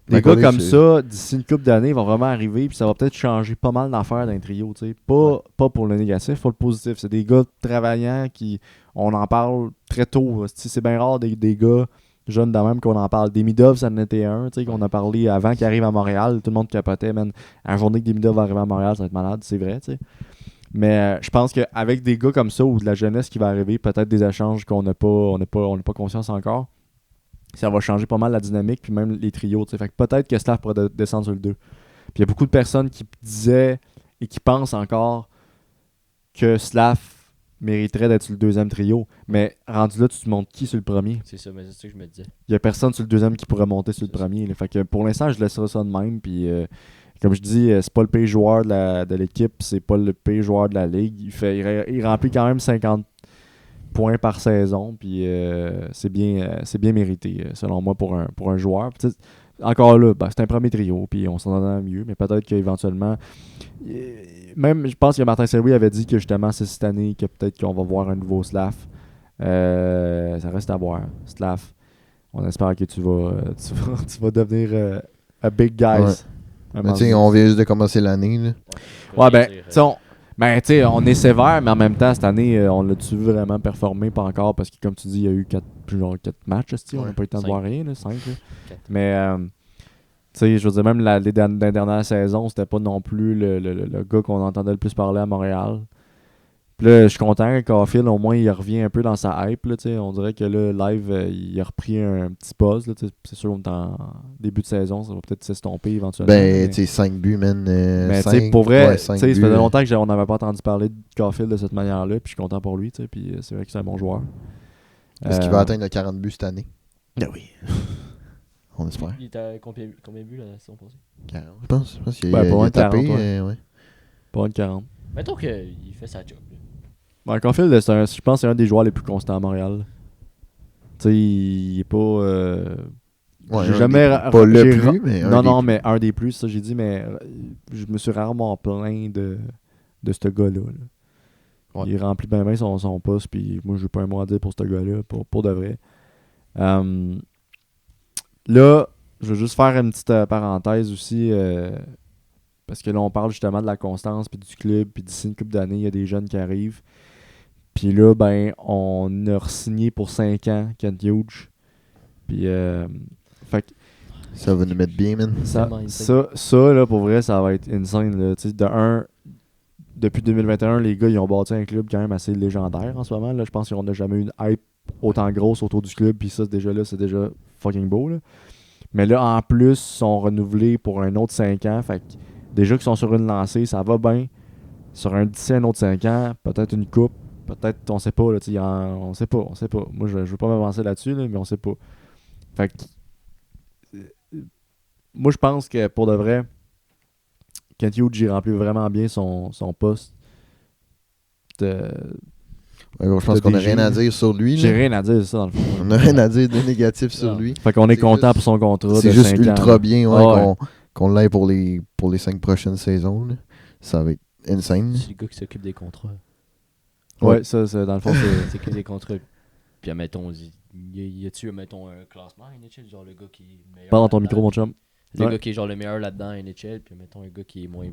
Des Michael gars H, comme c'est- ça, d'ici une couple d'années, vont vraiment arriver. Puis ça va peut-être changer pas mal d'affaires d'un trio. Tu sais. Pas pour le négatif, pour le positif. C'est des gars travaillants qui. On en parle très tôt. C'est bien rare des gars jeunes de même qu'on en parle. Demidov, ça en était un, tu sais, qu'on a parlé avant qu'il arrive à Montréal. Tout le monde capotait, man. Un journée que Demidov va arriver à Montréal, ça va être malade, c'est vrai, tu sais. Mais je pense qu'avec des gars comme ça ou de la jeunesse qui va arriver, peut-être des échanges qu'on n'a pas conscience encore, ça va changer pas mal la dynamique, puis même les trios, tu sais. Fait que peut-être que Slav pourrait descendre sur le 2. Puis il y a beaucoup de personnes qui disaient et qui pensent encore que Slav mériterait d'être sur le deuxième trio. Mais rendu là, tu te montres qui sur le premier? C'est ça, mais c'est ça que je me disais. Il n'y a personne sur le deuxième qui pourrait monter sur le C'est ça. premier. Là. Fait que pour l'instant, je laisserai ça de même. Puis, comme je dis, c'est pas le pire joueur de l'équipe, c'est pas le pire joueur de la ligue. Il remplit quand même 50 points par saison. Puis c'est bien mérité, selon moi, pour un joueur. Puis, encore là, c'est un premier trio, puis on s'en entend mieux, mais peut-être qu'éventuellement, même je pense que Martin Saint-Louis avait dit que justement c'est cette année que peut-être qu'on va voir un nouveau Slav. Ça reste à voir. Slav, on espère que tu vas devenir a big guys. Ouais. Un Mais moment tu sais, donné. on vient juste de commencer l'année. Là. Ouais, ben, tu sais, on est sévère, mais en même temps, cette année, on l'a-tu vraiment performé? Pas encore, parce que comme tu dis, il y a eu 4 matchs, on n'a Ouais, pas eu le temps de 5. voir rien, 5. Quatre. Mais, tu sais, je veux dire, même la dernière saison, c'était pas non plus le gars qu'on entendait le plus parler à Montréal. Puis là, je suis content que Caulfield, au moins, il revient un peu dans sa hype. Là, on dirait que là, live, il a repris un petit pause. Là, c'est sûr qu'on est en début de saison, ça va peut-être s'estomper éventuellement. Ben, mais- tu sais, 5 buts, man. mais tu sais, 5, pour vrai, ouais, tu 5 sais, ça buts. faisait longtemps que on n'avait pas entendu parler de Caulfield de cette manière-là, puis je suis content pour lui, tu sais, puis c'est vrai que c'est un bon joueur. Est-ce qu'il va atteindre le 40 buts cette année? Ben oui. On espère. Il était à combien de buts la saison passée? 40, je pense. Je pense qu'il Ben, a, pas loin il a de 40, tapé. ouais. Ouais. Pas loin de 40. Mettons qu'il fait sa job. Là. Ouais, Caulfield, je pense que c'est un des joueurs les plus constants à Montréal. Tu sais, il est pas. Ouais, j'ai un jamais. des- pas le j'ai plus, mais un non, des non, plus. mais un des plus, ça j'ai dit, mais je me suis rarement plaint de ce gars-là. Là. Ouais. Il remplit bien son poste, puis moi, j'ai pas un mot à dire pour ce gars-là, pour de vrai. Là, je veux juste faire une petite parenthèse aussi, parce que là, on parle justement de la constance, puis du club, puis d'ici une couple d'années, il y a des jeunes qui arrivent. Puis là, ben, on a re-signé pour 5 ans Kent Hughes. Puis, fait que Ça va nous mettre bien, man. ça, là, pour vrai, ça va être insane. Là. Tu sais, depuis 2021, les gars, ils ont bâti un club quand même assez légendaire en ce moment. Là. Je pense qu'on n'a jamais eu une hype autant grosse autour du club. Puis ça, c'est déjà fucking beau. Là. Mais là, en plus, ils sont renouvelés pour un autre 5 ans. Fait que déjà qu'ils sont sur une lancée, ça va bien. Sur un autre 5 ans, peut-être une coupe. Peut-être, on sait pas. Là, on sait pas. Moi, je veux pas m'avancer là-dessus, là, mais on sait pas. Fait que moi, je pense que pour de vrai, Kent Hughes, il remplit vraiment bien son poste. Ouais, gros, je pense qu'on n'a rien à dire sur lui. J'ai Là. rien à dire, c'est ça, dans le fond. On n'a rien à dire de négatif sur Non. lui. Fait qu'on est C'est content juste- pour son contrat. C'est de juste 5 ans, ultra là. bien ouais, Ah ouais. qu'on l'ait pour les 5 prochaines saisons. Là. Ça va être insane. C'est le gars qui s'occupe des contrats. Ouais, ça, dans le fond, c'est. C'est que des contrats. Puis, admettons, y a-tu, mettons, un classement à NHL? Genre le gars qui est le meilleur. Parle dans ton là-dedans, micro, mon puis chum. Le Ouais. gars qui est genre le meilleur là-dedans à NHL, puis mettons un gars qui est moins.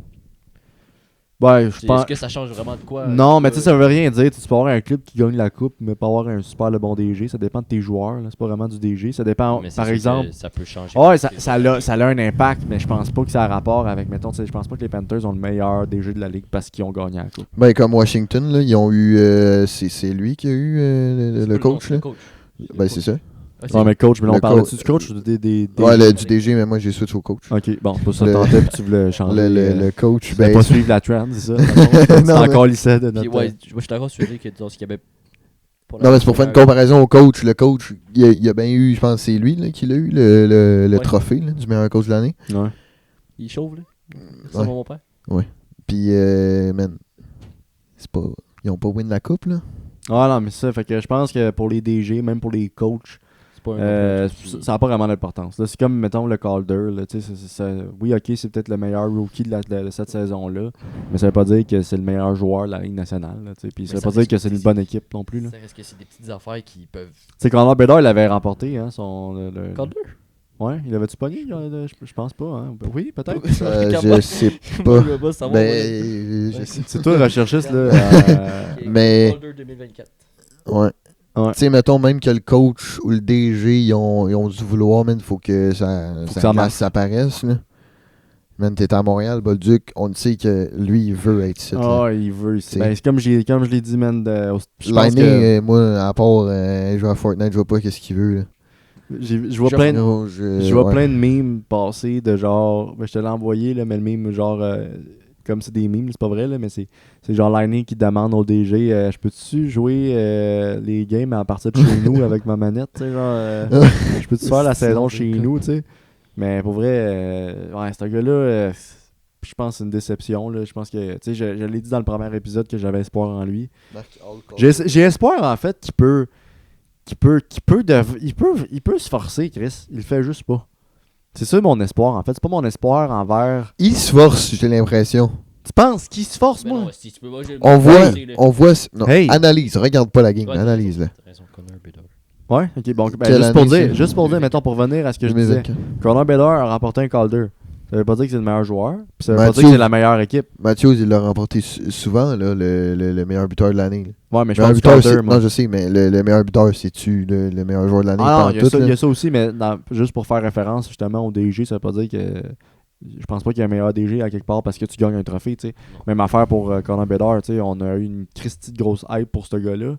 Ouais, je pense. Est-ce que ça change vraiment de quoi? Non, mais tu sais, ça veut rien dire. Tu peux avoir un club qui gagne la coupe, mais pas avoir un super le bon DG. Ça dépend de tes joueurs. Là. C'est pas vraiment du DG. Ça dépend, Mais c'est par sûr exemple. que ça peut changer. Ouais, ça a un impact, mais je pense pas que ça a rapport avec, mettons, tu sais, je pense pas que les Panthers ont le meilleur DG de la ligue parce qu'ils ont gagné la coupe. Ben, comme Washington, là, ils ont eu. C'est lui qui a eu le coach. Là. Ben, c'est ça. Ouais, mais coach, mais là, on Le parle-tu du coach ou des Ouais, du DG, mais moi j'ai switch au coach. Ok, bon, c'est pas ça Le- que t'entendais, puis tu voulais changer. Le coach, tu voulais pas suivre la trend, c'est ça? C'est Non, encore lycée de Puis, notre. ouais, moi je suis d'accord sur lui que dans ce qu'il y avait. Non, mais c'est pour faire une comparaison au coach. Le coach, il a bien eu, je pense que c'est lui là, qui l'a eu, le Ouais. trophée là, du meilleur coach de l'année. Ouais. Il chauffe, là. Ça Ouais. va, mon père. Puis, man, c'est pas. Ils ont pas win la coupe, là. Ah non, mais ça, fait que je pense que pour les DG, même pour les coachs, C'est pas un gars qui- ça n'a pas vraiment d'importance. Là, c'est comme, mettons, le Calder. Là, tu sais, oui, ok, c'est peut-être le meilleur rookie de cette saison-là, mais ça veut pas dire que c'est le meilleur joueur de la Ligue nationale. Là, tu sais, puis ça Mais veut ça pas dire reste que que c'est une c'est- bonne équipe non plus. Là. Ça reste que c'est des petites affaires qui peuvent. Tu sais, Connor Bedard, il avait remporté. Hein, Calder? Ouais, il avait-tu pogné? Je pense pas. Hein. Oui, peut-être. Je sais pas. Je veux pas savoir. Ben, je sais. C'est toi le recherchiste. Là, mais- Calder 2024. Ouais. Ouais. Tu sais, mettons même que le coach ou le DG, ils ont dû vouloir, man, faut que ça que ça marche. apparaisse, là. Man, t'es à Montréal, Bolduc, on le sait que lui, il veut être ici. là. Ah, il veut. C'est- Ben, c'est comme je l'ai dit, man. Je pense L'année, que moi, à part jouer à Fortnite, je vois pas qu'est-ce qu'il veut, là. je vois plein de. Non, Je vois ouais. plein de memes passer de genre. Ben, je te l'ai envoyé, là, mais le meme, genre. Comme c'est des memes, c'est pas vrai, là, mais c'est genre Lightning qui demande au DG je peux-tu jouer les games à partir de chez nous avec ma manette, tu sais, genre. Je peux-tu faire la C'est saison ça, chez nous, tu sais. Mais pour vrai, ouais, ce gars-là, je pense que c'est une déception, là. Je pense que, tu sais, je l'ai dit dans le premier épisode que j'avais espoir en lui. J'ai espoir, en fait, qu'il peut se forcer, Chris. Il le fait juste pas. C'est ça mon espoir, en fait. C'est pas mon espoir envers. Il se force, j'ai l'impression. Tu penses qu'il se force, Mais moi? non, si tu peux pas, On voit, là. on voit. Non, Hey. analyse, regarde pas la game, Ouais, t'as analyse là. raison, t'as raison, Connor Bedard. Ouais, ok, bon, ben, Quelle année, ça? juste pour dire, mettons, pour venir à ce que je disais. 2024. Connor Bedard a remporté un Calder. Ça veut pas dire que c'est le meilleur joueur, puis ça veut pas Mathieu- dire que c'est la meilleure équipe. Mathieu, il l'a remporté souvent, là, le meilleur buteur de l'année. là. Ouais, mais je Le meilleur pense que buteur, Calder, moi. non, je sais, mais le meilleur buteur, c'est-tu le meilleur joueur de l'année? Ah non, pas il y, en a tout, ça, là? il y a ça aussi, mais juste pour faire référence justement au DG, ça veut pas dire que. Je pense pas qu'il y a un meilleur DG à quelque part parce que tu gagnes un trophée, tu sais. Même affaire pour Connor Bedard, tu sais. On a eu une Christie de grosse hype pour ce gars-là.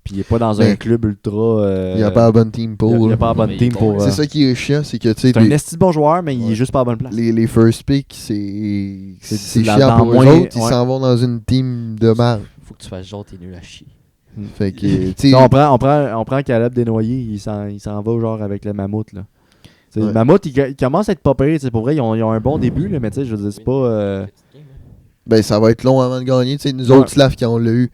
Puis il est pas dans un Mais club ultra. Il n'y a pas la bonne team pour. Il y a pas la bonne Mais team il est pour. bon, C'est ça qui est chiant, c'est que tu sais, C'est un esti de bon joueur, mais il Ouais. est juste pas à la bonne place. les first picks, c'est C'est chiant dans pour eux moins- autres. Ils ouais. s'en vont dans une team de mal. Faut que tu fasses genre, t'es nul à chier. Fait que, tu sais, Non, on prend Caleb Desnoyers, il s'en va genre avec le mammouth, là. Ouais. Mammoth, il commence à être pas pire. Pour vrai, ils ont un bon début, là, mais je veux dire, c'est pas. Ben, ça va être long avant de gagner. T'sais, nous Ouais. autres, Slav, qui on l'a eu.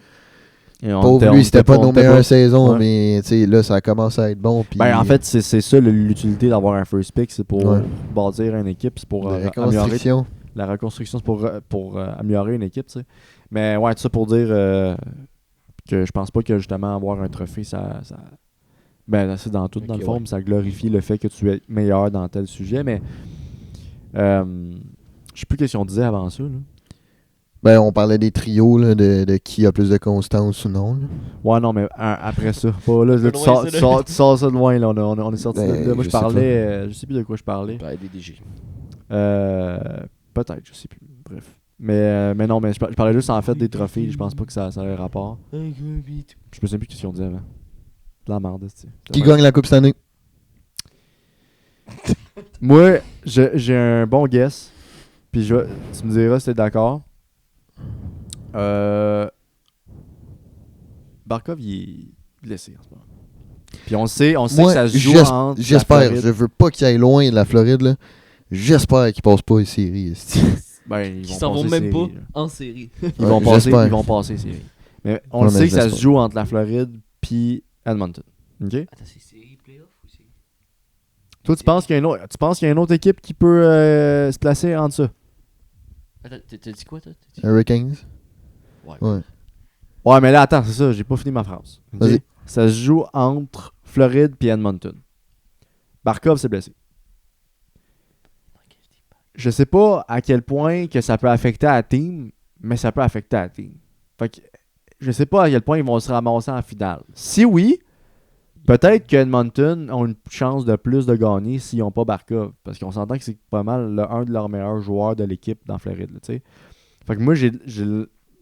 On Pauvre était- lui, on c'était était pas on nos était meilleures pas- saisons, Ouais. mais t'sais, là, ça commence à être bon. Puis Ben, en fait, c'est ça l'utilité d'avoir un first pick, c'est pour Ouais. bâtir une équipe, c'est pour de améliorer. reconstruction. La reconstruction, c'est pour améliorer une équipe, tu sais. Mais ouais, tout ça pour dire que je pense pas que justement avoir un trophée, ben, c'est dans tout, dans Ok, le fond, ouais. mais ça glorifie le fait que tu es meilleur dans tel sujet. Mais je sais plus qu'est-ce qu'on disait avant ça. Là. Ben, on parlait des trios, là, de qui a plus de constance ou non. Là. Ouais, non, mais après ça. Pas, là, C'est tu, loin, sors, ça, tu là. sors- tu sors ça de loin. Là. On est sorti Ben, de là. Moi, je je sais parlais. Je sais plus de quoi je parlais. Ben, des DG. Peut-être, je sais plus. Bref. Mais non, mais je parlais juste en fait des trophées. Je pense pas que ça a un rapport. Je me souviens plus ce qu'ils ont dit avant. De la merde, tu sais. Qui gagne la Coupe cette année? Moi, j'ai un bon guess. Puis tu me diras si t'es d'accord. Barkov, il est blessé en ce moment. Puis on sait Moi, que ça se joue entre. la j'espère. Floride. Je veux pas qu'il aille loin de la Floride. Là. J'espère qu'il passe pas les séries. esti. Ben, ils Qui vont s'en vont passer même série, pas là. en série. Ils vont Ouais, passer, j'espère. ils vont passer série. Mais on Ouais, le mais sait que ça se j'espère. joue entre la Floride puis Edmonton. OK? Attends, c'est série playoff ou c'est. Toi, tu penses qu'il y a une autre équipe qui peut se placer entre ça? Attends, t'as dit quoi, toi? Hurricanes? Ouais. Ouais. Ouais, mais là, attends, c'est ça, j'ai pas fini ma phrase. OK? Vas-y. Ça se joue entre Floride et Edmonton. Barkov s'est blessé. Je sais pas à quel point que ça peut affecter la team, mais ça peut affecter la team. Fait que je sais pas à quel point ils vont se ramasser en finale. Si oui, peut-être que Edmonton ont une chance de plus de gagner s'ils n'ont pas Barkov. Parce qu'on s'entend que c'est pas mal un de leurs meilleurs joueurs de l'équipe dans Floride. Là, t'sais. Fait que moi, j'ai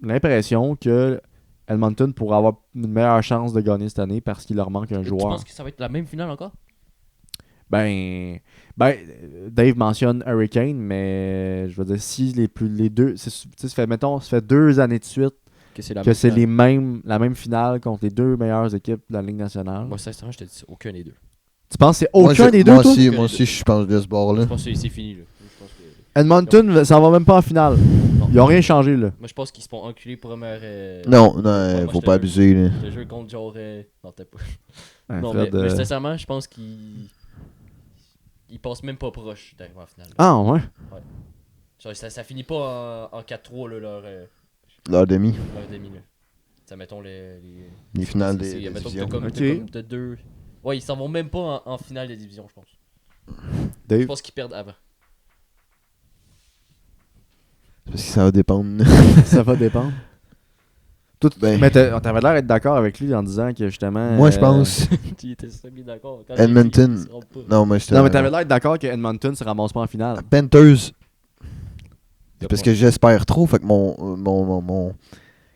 l'impression que Edmonton pourrait avoir une meilleure chance de gagner cette année parce qu'il leur manque un Tu joueur. penses que ça va être la même finale encore? Ben, Dave mentionne Hurricane, mais je veux dire, si les deux, ça fait 2 années de suite Que c'est la que même c'est finale. la même finale contre les deux meilleures équipes de la Ligue nationale. Moi, sincèrement, je te dis aucun des deux. Tu penses que c'est Moi, aucun des deux, moi toi? aussi, Aucun moi des aussi, je pense de ce bord-là. Je pense que c'est fini, là. Je pense que... Edmonton, ça va même pas en finale. Non. Ils ont rien changé, là. Moi, je pense qu'ils se font enculer première. Non, moi, faut je pas te- abuser. Là. Le jeu contre genre. Non, t'as pas. Ouais, Non, Fred, mais sincèrement, je pense qu'ils. Ils passent même pas proche d'arriver en finale. Ah, ouais. Genre, ça finit pas en 4-3, là, Leur demi. leur demi, là. Ça, mettons Les finales c'est- des mettons que divisions. t'as deux. Ouais, ils s'en vont même pas en finale de division, je pense. Je Dave. pense qu'ils perdent avant. Parce que ça va dépendre. Ça va dépendre. Ben, Mais t'avais l'air d'être d'accord avec lui en disant que justement. moi, je pense. Tu étais semi d'accord. Quand Edmonton. j'ai dit, ils se rendent pas. Non, moi, je Non, mais t'avais l'air d'être d'accord que Edmonton se ramasse pas en finale. Panthers. Parce que j'espère trop. Fait que mon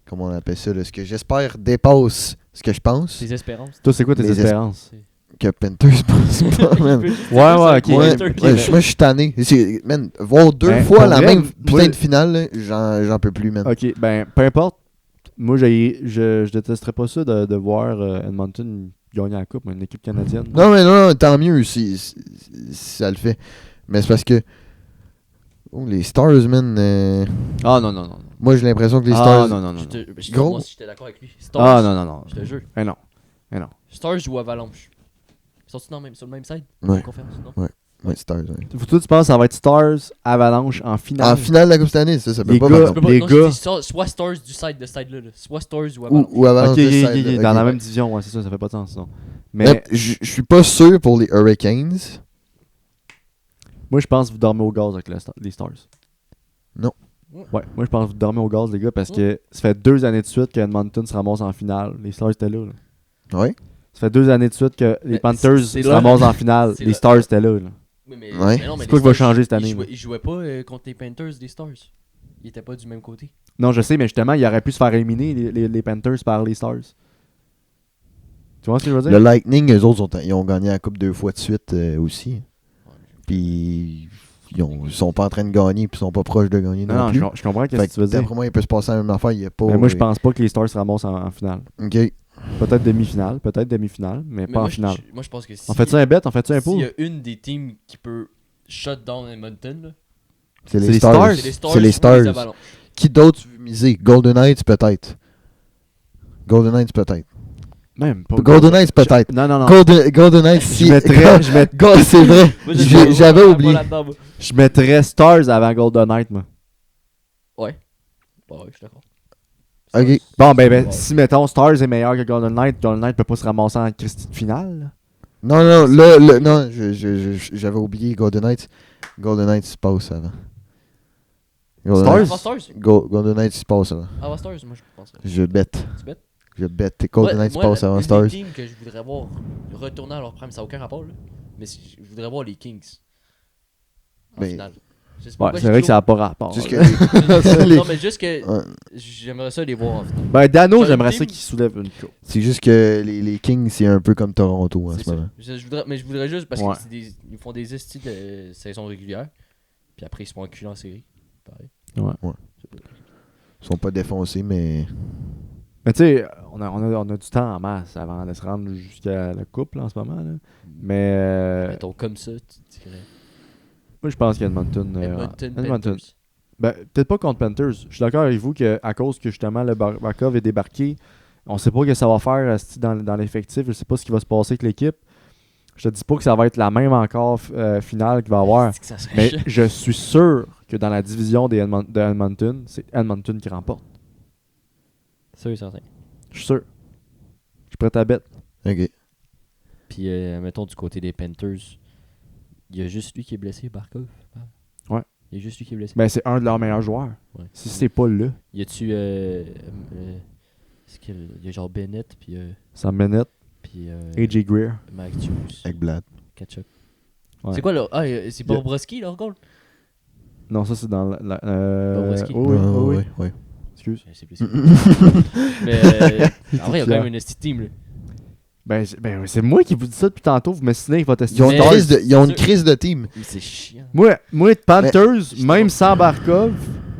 comment on appelle ça, là, ce que j'espère dépasse ce que je pense. Tes espérances. Toi, c'est quoi tes Les espérances? Que Panthers pense pas, man. Ouais, ok. Ouais, Ouais, moi, je suis tanné. Man, voir deux Ben, fois pour la vrai, même moi- putain de finale, là, j'en peux plus, man. Ok, ben, peu importe. Moi, je détesterais pas ça de voir Edmonton gagner la coupe, une équipe canadienne. Non, mais non, tant mieux si ça le fait. Mais c'est parce que. Oh, les Stars, man. Ah, non, non, non. Moi, j'ai l'impression que les Ah, Stars. non, non, non. Gros. Moi aussi, j'étais d'accord avec lui. Stars. Ah, non, non, non. Je te jure. Eh non. Eh non. Stars ou Avalanche. Ils sont-ils sur le même side? Ouais. En conférence, non? Ouais, Stars, ouais. Toi, tu penses que ça va être Stars, Avalanche en finale? En finale de la Coupe cette année, ça peut Les pas gars, mal. Tu peux pas- Les non, gars- je dis soit Stars du side de ce side-là. Soit Stars ou Avalanche. Ou avant Ok, de ok, side, ok, là, dans ok. la même division, ouais, c'est ça fait pas de sens sinon. Mais Mais je suis pas sûr pour les Hurricanes. moi, je pense que vous dormez au gaz avec les Stars. Non. Ouais, moi, je pense que vous dormez au gaz, les gars, parce que ça fait 2 années de suite que Edmonton se ramasse en finale. Les Stars étaient là. Ouais. Ça fait 2 années de suite que les Mais Panthers c'est se là. ramassent en finale. C'est Les là. Stars étaient là. Oui, mais, Ouais. mais non, mais C'est quoi les qui va Stars, changer cette année, Ils jouaient pas contre les Panthers des Stars. Ils étaient pas du même côté. Non, je sais, mais justement, il aurait pu se faire éliminer les Panthers par les Stars. Tu vois ce que je veux dire? Le Lightning, eux autres, ils ont gagné la Coupe 2 fois de suite aussi. Puis ils sont pas en train de gagner, puis ils sont pas proches de gagner non, Non, plus. je comprends ce Fait que tu veux dire. D'après moi, il peut se passer la même affaire. Il y a pas. Mais moi, je pense pas que les Stars se ramassent en finale. Ok. Peut-être demi-finale, mais pas en moi, finale. moi, je pense que si. On fait-tu un bet? On fait-tu un S'il y pool? a une des teams qui peut shut down Edmonton, là, C'est C'est les les Stars. Stars. c'est les Stars. C'est les ou Stars. Avalanche. Qui d'autre tu veux miser? Golden Knights, peut-être. Golden Knights, peut-être. Même pas. Golden Knights, peut-être. Non. Golden Knights, si... Je mettrais, C'est vrai. Moi, J'avais pas oublié. là-dedans, moi. je mettrais Stars avant Golden Knight, moi. Ouais. Ouais, je suis d'accord. Ok. Bon, ben, Ouais. si, mettons, Stars est meilleur que Golden Knight peut pas se ramasser en Christie de finale. là. Non, non, j'avais oublié Golden Knights. Golden Knights se passe avant. Golden Stars? Knights- Avant Stars? Golden Knights se passe avant. Avant Stars, moi, je pense. Je bête. Tu bêtes? Je bête. Golden Knights se passe avant Une Stars. des teams que je voudrais voir retourner à leur prime, ça n'a aucun rapport, là. Mais je voudrais voir les Kings. En Mais- finale. Je sais Ouais, pas pourquoi c'est j'ai vrai que ça n'a toujours- pas rapport. Juste là. que les- Non, mais juste que Ouais. j'aimerais ça les voir en finale. Ben, Dano, Sur une j'aimerais team- ça qu'il soulève une coupe. C'est juste que les Kings, c'est un peu comme Toronto en C'est ce ça. moment. Mais je voudrais juste parce Ouais. que ils font des estis de saison régulière. Puis après, ils se font enculer en série. Pareil. Ouais. Ils sont pas défoncés, mais. Mais tu sais, on a du temps en masse avant de se rendre jusqu'à la coupe là, en ce moment. Là. Mais Mettons comme ça, tu dirais. moi, je pense qu'Edmonton. Edmonton, Edmonton. Panthers. Ben, peut-être pas contre Panthers. Je suis d'accord avec vous qu'à cause que justement le Barkov est débarqué, on sait pas ce que ça va faire dans l'effectif. Je sais pas ce qui va se passer avec l'équipe. Je te dis pas que ça va être la même encore finale qu'il va y avoir. C'est que ça serait Mais chiant. je suis sûr que dans la division de Edmonton, c'est Edmonton qui remporte. Sûr et certain. Je suis sûr. Je suis prêt à bet. Ok. Puis, mettons, du côté des Panthers, il y a juste lui qui est blessé, Barkov. Ouais. Il y a juste lui qui est blessé. Ben, c'est un de leurs meilleurs joueurs. Ouais. Si c'est pas là, Y a-tu. Il y a genre Bennett, puis. Sam Bennett, Puis. AJ Greer. Matthews. Avec Blad. Ketchup. Ouais. C'est quoi là? Ah, c'est Bobrovski, leur goal? Non, ça c'est dans la. Bobrovski. oui, oui, oui, oui. ouais. Excuse. Je sais plus. Mais. En vrai, il y a quand même une esti team, là. Ben, c'est moi qui vous dis ça depuis tantôt. Vous me signez avec votre Ils ont, Mais- ils ont une crise de team. Mais c'est chiant. Moi, Panthers, je même pense- sans Barkov,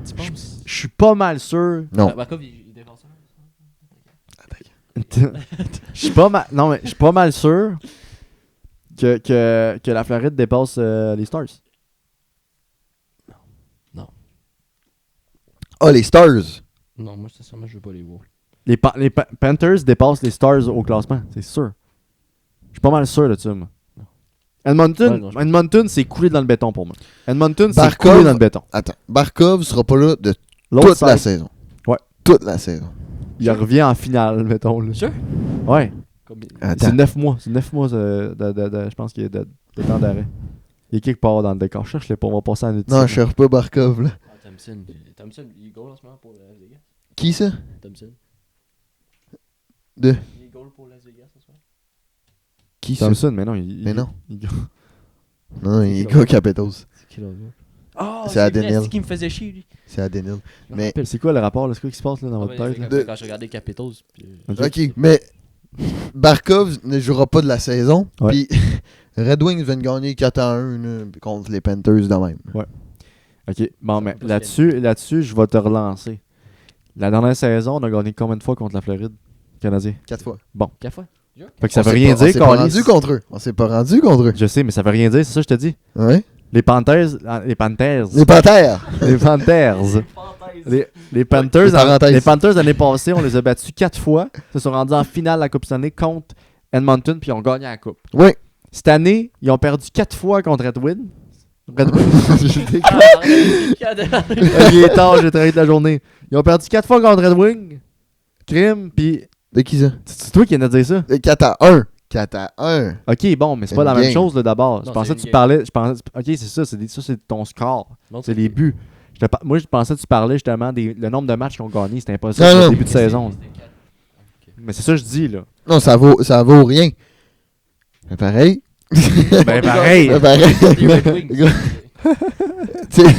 Tu penses? je suis pas mal sûr. Non. Barkov, il est défenseur. Je suis pas mal. Non, mais je suis pas mal sûr que la Floride dépasse les Stars. Ah, les Stars. Non, moi, sincèrement, je veux pas les voir. Les Panthers dépassent les Stars au classement, c'est sûr. Je suis pas mal sûr de ça, moi. Edmonton, Ouais, non, je- Edmonton, c'est coulé dans le béton pour moi. Edmonton, c'est Barkov- coulé dans le béton. Attends. Barkov sera pas là de L'autre toute la side, saison. Ouais. Toute la saison. il revient en finale, mettons. Là. Sûr? Ouais. Combien? Attends. C'est 9 mois. C'est 9 mois, je pense qu'il y a de temps d'arrêt. Il est quelque part dans le décor. Cherche-le pas, on va passer à notre Non, je cherche pas Barkov, là. Ah, Thompson, il est goal en ce moment pour Las Vegas. Qui ça? Thompson. De. Il est goal pour Las Vegas en ce moment. Qui ça? Thompson, mais non. Mais non. il- Non, il est gars Capitals. C'est qui l'autre gars? Ah, C'est Adenil. C'est qui me faisait chier, lui. C'est Adenil. Mais. C'est quoi le rapport? Là? C'est quoi qui se passe là, dans Ah, votre ben, tête? Là? De- Quand je regardais Capitals. Puis, Ok, mais Barkov ne jouera pas de la saison. Ouais. Puis Red Wings viennent gagner 4-1 là, contre les Panthers de même. Ok, bon, Ça mais va pas là-dessus, je vais te relancer. La dernière saison, on a gagné combien de fois contre la Floride? Canadien. 4 fois. Quatre fois? Fait que ça On veut s'est rien pas- on dire, s'est pas Carlis. rendu contre eux. On s'est pas rendu contre eux. Je sais, mais ça veut rien dire, c'est ça que je te dis. Ouais. Les Panthers. Les Panthers. Les Panthers. Les Panthers. Les Panthers, Les parenthèses. les Panthers l'année passée, on les a battus 4 fois. Ils se sont rendus en finale de la Coupe Stanley contre Edmonton, puis ils ont gagné la Coupe. Oui. Cette année, ils ont perdu 4 fois contre Red Wings. Red Wings. Il est tard, j'ai travaillé toute la journée. Ils ont perdu 4 fois contre Red Wings. Crime, puis. De qui ça? C'est toi qui viens de dire ça. 4-1. 4-1. Ok, bon, mais c'est pas Une la même game. chose là, d'abord. Je Non, pensais c'est que une tu game. parlais. Ok, c'est ça, ça c'est ton score. C'est les buts. Moi, je pensais que tu parlais justement le nombre de matchs qu'ils ont gagné. C'était impossible Non, au non. début de saison. Mais c'est ça que je dis, là. Non, ça vaut rien. Mais pareil. Ben pareil. Mais pareil. Les Red Wings. Tu sais,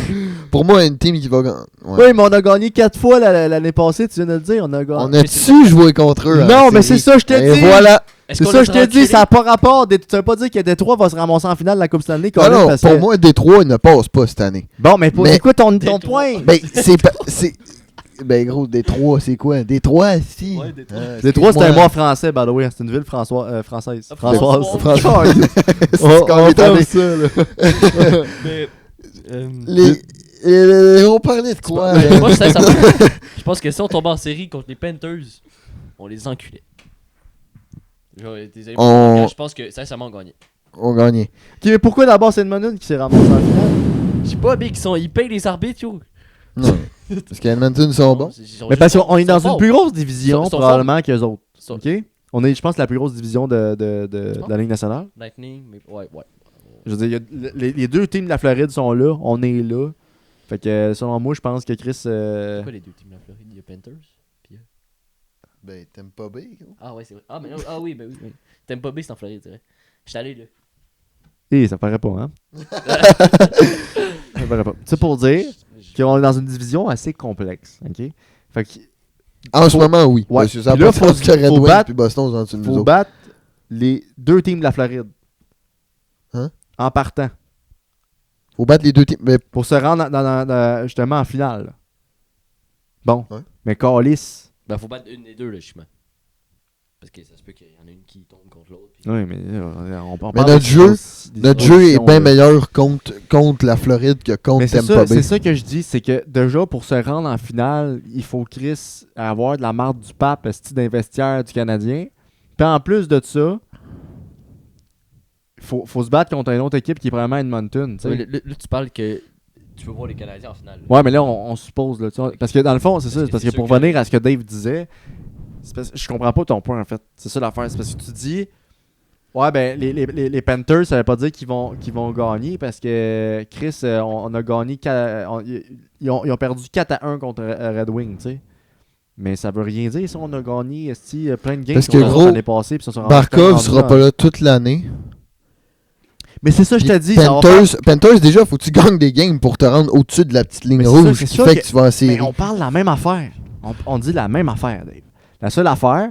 pour moi, une team qui va gagner. Ouais. Oui, mais on a gagné 4 fois l'année passée, tu viens de le dire. On a gagné. On a-tu joué contre eux? Non, en mais série? c'est ça que je te Et dis. voilà. Est-ce C'est qu'on ça a que je te dis, tranquillé? ça n'a pas rapport. Ça veut pas dire que Détroit va se ramasser en finale de la Coupe Stanley. Non, Colin, non, parce pour que- moi, Détroit ne passe pas cette année. Bon, mais Mais- c'est quoi ton Détroit. point? Ben, c'est Ben gros, Détroit, c'est quoi? Détroit, si. Ouais, Détroit. Détroit, c'est un excuse-moi. mot français, by the way. C'est une ville française. Ah, Françoise. Françoise. C'est On qu'on est t'aime allé- ça, là. Mais. On parlait de quoi? Moi, sincèrement, je pense que si on tombait en série contre les Panthers, on les enculait. Genre, désolé, On- je pense que sincèrement, on gagnait. On gagnait. Ok, mais pourquoi d'abord c'est Edmonton qui s'est ramassé en finale? Je sais pas, Big, ils payent les arbitres, yo. Non. Parce qu'Edmonton sont bons. Mais parce qu'on est dans une plus grosse division, Ils sont probablement, qu'eux autres. Sont- Ok? On est, je pense, la plus grosse division de la Ligue nationale. Lightning, mais ouais. Je veux dire, les deux teams de la Floride sont là, on est là. Fait que selon moi, je pense que Chris. C'est quoi les deux teams de la Floride? Il y a Panthers. Ben, t'aimes pas B, gros? Ah ouais, c'est vrai. Ah, mais, ah oui, ben oui. T'aimes pas B, c'est en Floride, c'est vrai. J'étais allé là. Ça paraît pas, hein? Ça paraît pas. C'est pour dire qu'on est dans une division assez complexe. Ok? Fait que En ce moment, oui. Ouais. Parce que ça Puis là, pas de sens que Red faut Wings battre- puis Boston sont en dessous de nous faut autres. battre les deux teams de la Floride. Hein? En partant. Faut battre les deux teams. Mais Pour se rendre justement en finale. Là. Bon. Ouais. Mais Callis. Ben, faut battre une des deux, là, justement. Parce que ça se peut qu'il y en a une qui tombe contre l'autre. puis- Oui, mais on Mais parle notre de jeu- des notre jeu est situations, bien là. meilleur contre la Floride que contre Mais c'est Tampa ça, Bay. c'est ça que je dis, c'est que déjà pour se rendre en finale, il faut Chris avoir de la marque du pape, style d'investiaire du Canadien. Puis en plus de ça, faut se battre contre une autre équipe qui est probablement Edmonton. tu sais. Ouais, là, tu parles que tu peux voir les Canadiens en finale. Ouais, mais là, on suppose. Là, tu vois, parce que dans le fond, c'est ça. C'est parce que c'est pour sûr que- revenir à ce que Dave disait, je comprends pas ton point, en fait. C'est ça l'affaire. C'est parce que tu dis, ouais, ben, les Panthers, ça veut pas dire qu'ils vont gagner parce que Chris, on a gagné. Ils ont perdu 4-1 contre Red Wing, tu sais. Mais ça veut rien dire si on a gagné plein de games Parce contre que eux gros, autres l'année passée. Puis ça se sont Barkov rendus sera là. pas là toute l'année. Mais c'est ça, je te Puis dis. ça va faire- Panthers, déjà, faut que tu gagnes des games pour te rendre au-dessus de la petite ligne Mais c'est rouge ça, c'est qui sûr fait que- que tu vas en série. Mais on parle de la même affaire. On dit la même affaire, Dave. La seule affaire,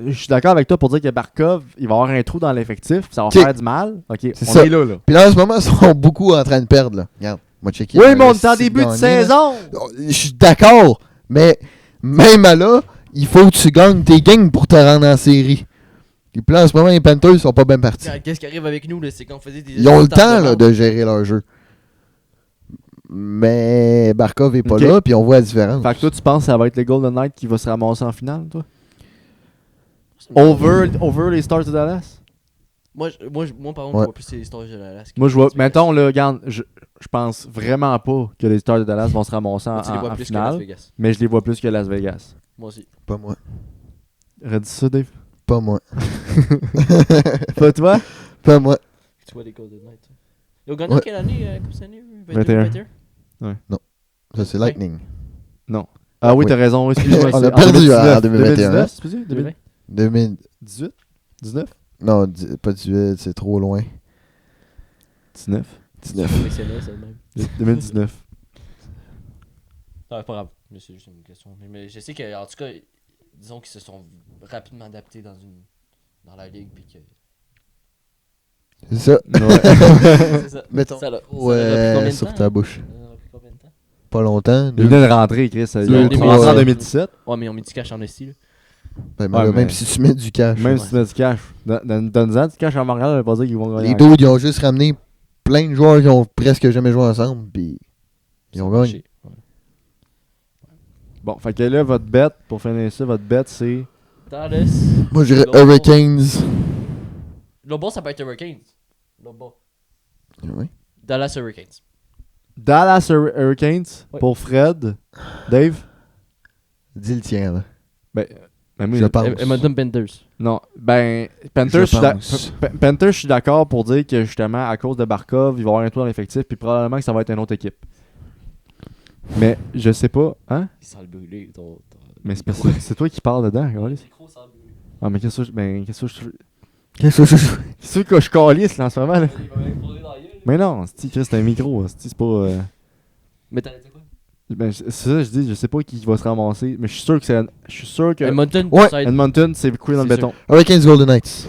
je suis d'accord avec toi pour dire que Barkov, il va avoir un trou dans l'effectif, puis ça va Ok. faire du mal. Ok, C'est on ça. est là. Puis là, en ce moment, ils sont beaucoup en train de perdre. Là. Regarde, moi, checker. Oui, mais on le est en site début de gagné, là. saison. Je suis d'accord, mais même à là, il faut que tu gagnes tes games pour te rendre en série. Et puis là, en ce moment, les Panthers sont pas bien partis. Qu'est-ce qui arrive avec nous, là, c'est qu'on faisait des. Ils ont le tables temps là, marde. de gérer leur jeu. Mais Barkov est pas Ok. là, puis on voit la différence. Fait que toi, tu penses que ça va être les Golden Knights qui va se ramasser en finale, toi? Over les Stars de Dallas? Moi, par contre, Ouais. je vois plus les Stars de Dallas. Moi, je vois. Mettons, là, regarde, je pense vraiment pas que les Stars de Dallas vont se ramasser Moi, tu les vois en plus que Las finale, Vegas. mais je les vois plus que Las Vegas. Moi aussi. Pas moi. Aurais dit ça, Dave? Pas moi. Pas toi? Pas moi. Tu vois les Golden Knights. Ils ont gagné Ouais. quelle année, Coupe Stanley 21. Ça, c'est Lightning. Ah oui, Oui. t'as raison. Excuse-moi. On a c'est perdu en 2019. C'est 2020. 2018? 19? Non, pas 18, c'est trop loin. 19. 19. Professionnel, c'est le même. 2019. Non, pas grave. Mais c'est juste une question. Mais je sais qu'en tout cas, disons qu'ils se sont rapidement adaptés dans la ligue. Puis que... C'est ça. Ouais. c'est ça. Mettons. Ça leur a pris combien Ouais, de sur temps? ta bouche. Ça leur a pris combien de temps? Pas longtemps. Il venait de rentrer, Chris. Il Deux, est trois, rentré en ouais. 2017. Ouais, mais ils ont mis du cash en esti, là. Ben, mais Ouais, là, mais- même si tu mets du cash. Même ouais. si tu mets du cash. Donne-en du cash à Montréal, ça veut pas dire qu'ils vont gagner. Les deux, ils ont juste ramené plein de joueurs qui ont presque jamais joué ensemble, puis ils ont gagné. Ouais. Bon, fait que là, votre bet, pour finir ça, votre bet, c'est. Dallas. Moi, je dirais L'autre Hurricanes. Le bon, ça peut être Hurricanes. Le bon. Oui. Dallas Hurricanes. Dallas Hurricanes Ouais. pour Fred. Dave? Dis le tien, là. Ben, moi, Je pense. Edmonton Panthers. Non, ben, Panthers, Je je suis d'ac- pense. Panthers, je suis d'accord pour dire que justement, à cause de Barkov, il va y avoir un tour dans l'effectif, puis probablement que ça va être une autre équipe. Mais je sais pas, hein? Il sent le brûler. Mais c'est parce que c'est toi qui parles dedans, Carlis. micro sent le brûler. Ah, mais qu'est-ce que je. Ben, qu'est-ce que je. Qu'est-ce que je... Qu'est-ce que je calisse là en ce moment, là? Il va m'exploser dans la gueule. Mais non, Chris, c'est un micro, c'est pas. Mais t'as dit quoi? Ben, c'est ça, je dis, je sais pas qui va se ramasser, mais je suis sûr que c'est. Je suis sûr que. Edmonton, Ouais. ça va être- Edmonton, c'est couillé dans le C'est béton. Hurricanes Golden Knights.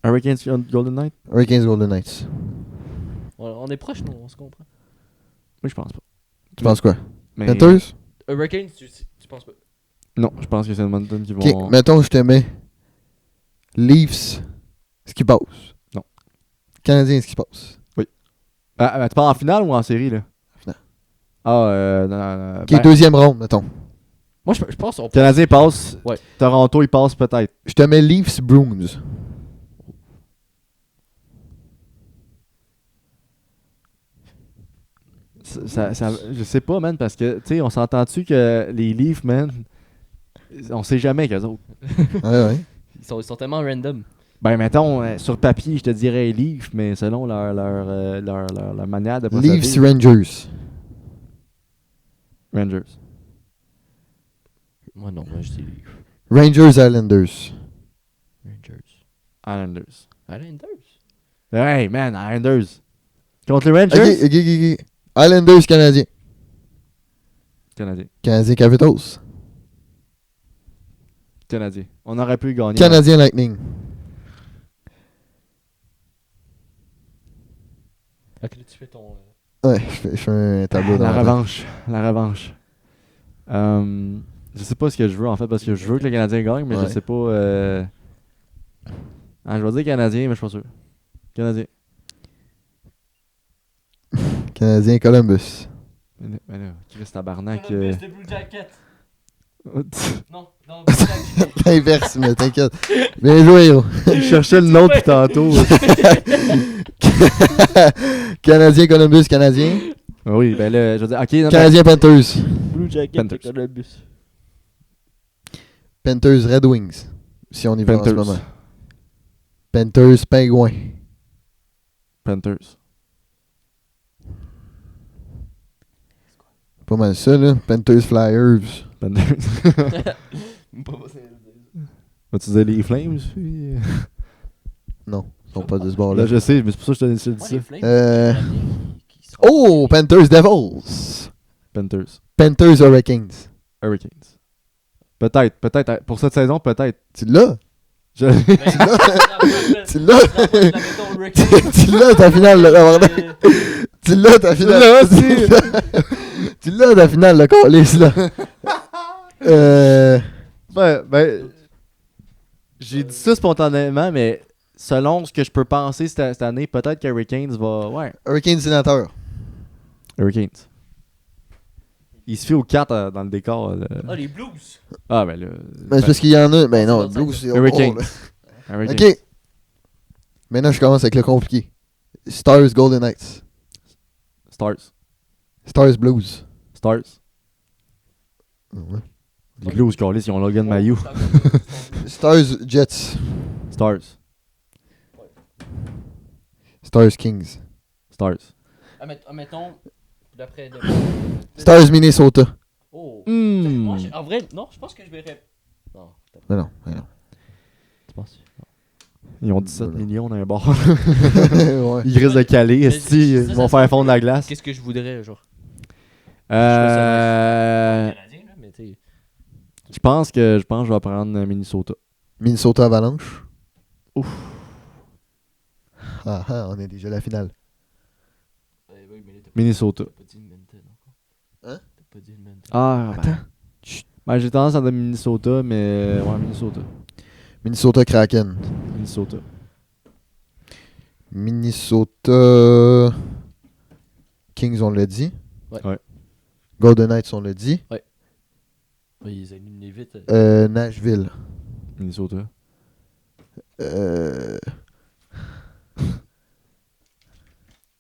Hurricanes Golden Knight? Hurricanes Golden Knights. On est proche, nous, on se comprend. Oui, je pense pas. Tu penses quoi? Mais- Panthers? Hurricanes, tu penses pas? Non, je pense que c'est Edmonton qui Ok, vont. mettons, je te mets Leafs, ce qui passe. Non. Canadiens, ce qui passe. Tu parles en finale ou en série, là? Finale. Ok, deuxième ronde, mettons. Moi, je pense qu'on Canadien passe. Ouais. Toronto, il passe peut-être. Je te mets Leafs, Bruins. Je sais pas, man, parce que, tu sais, on s'entend-tu que les Leafs, man, on sait jamais qu'eux autres. Ouais. Ils sont tellement random. Ben, mettons, sur papier, je te dirais Leafs, mais selon leur manière de procéder. Leafs, Rangers. Rangers. Moi, non, moi, je dis Rangers, Islanders. Rangers. Islanders. Islanders? Hey, man, Islanders. Contre les Rangers? Ok. Islanders, Canadiens. Canadien. Canadiens, Capitals. Canadien. On aurait pu gagner. Canadiens, Lightning. Ok, là, tu fais ton. Ouais, je fais un tableau dans La ma tête. revanche. La revanche. Je sais pas ce que je veux, en fait, parce que je veux que le Canadien gagne, mais je Ouais. sais pas. Je vais dire Canadien, mais je suis pas sûr. Canadien. Canadiens, Columbus. Mais là, Chris Tabarnak. Columbus, the Blue Jacket. Non, non, L'inverse, mais t'inquiète. Bien joué, héros. Je cherchais le nom depuis tantôt. Canadien, Columbus, Canadien. Oui, ben là, je veux dire, ok. Non, Canadien, Panthers. Blue Jacket, Panthers. Columbus. Panthers, Red Wings. Si on y va en ce Panthers. moment. Panthers, Pingouins. Panthers. Pas mal ça, là. Panthers, Flyers. Panthers. Pas possible de dire. Vas-tu dire les Flames? Puis... Non, ils sont pas de ce bord-là. Là, je sais, mais c'est pour ça que je te dis Moi, ça. les Flames, Euh, c'est les Canadiens qui sont- Oh, Panthers, Devils. Panthers. Panthers, Hurricanes. Hurricanes. Peut-être. Pour cette saison, peut-être. Tu l'as? Je... Tu l'as? Tu l'as, ta finale, là, bordel. Tu l'as, ta finale. l'as aussi. Tu l'as, ta finale, le calice, là. Ben, j'ai dit ça spontanément, mais selon ce que je peux penser cette année, peut-être que Hurricanes va... Ouais. Hurricane Sénateur. Hurricanes. Il se fait aux 4 dans le décor. Là. Ah, les Blues. Ah, ben là... Mais c'est parce qu'il y en a. Ben non, C'est Blues, c'est Hurricanes. oh, là. Hurricanes. Ok. Maintenant, je commence avec le compliqué. Stars, Golden Knights. Stars. Stars, Blues. Stars. Ouais. Les Blues, Carlis, ils ont Logan Mayou. Stars, Jets. Stars. Stars, Kings. Stars. Mettons, d'après. Stars, Minnesota. Oh. Hmm. Moi, en vrai, non, je pense que je verrais. Non, Non. tu penses? Ils ont 17 millions dans un bar. Ouais. Ils risquent de caler. Mais Esti, ça, ils ça vont serait faire fondre la glace. Qu'est-ce que je voudrais, genre? Euh... Canadien, là, mais tu sais. Je pense que je vais prendre Minnesota. Minnesota Avalanche. Ouf. On est déjà à la finale. Oui, mais là, Minnesota. T'as pas dit Edmonton encore. Hein? T'as pas dit Edmonton. Ah, Attends. ben, j'ai tendance à dire Minnesota, mais... Ouais, Minnesota. Minnesota Kraken. Minnesota. Minnesota Kings, on l'a dit. Ouais. Golden Knights, on l'a dit. Oui, ils ont éliminé vite. Nashville. Minnesota.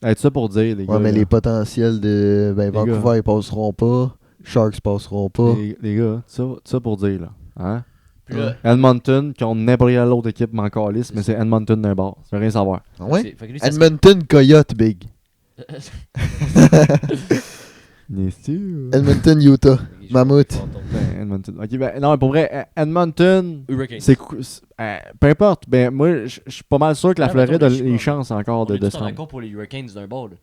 Hey, tout ça pour dire, les gars. Ouais, mais là, les potentiels de Vancouver, gars. ils passeront pas. Sharks passeront pas. les gars, tout ça pour dire, là. Hein? Puis là, Edmonton, contre n'importe quelle autre équipe, m'en calisse, mais c'est Edmonton d'un bord. Ça veut rien savoir. Ah ouais? fait que lui, ça Edmonton Coyote, big. N'est-ce Edmonton, Utah. serait- Mammouth. Ben, Edmonton. Ok, ben, non, mais pour vrai, Edmonton, Hurricanes. peu importe. Ben, moi, je suis pas mal sûr que la Ah, mettons Floride a les Chicago. les chances encore On de est se tous en rendre. accord pour les Hurricanes d'un bord, là.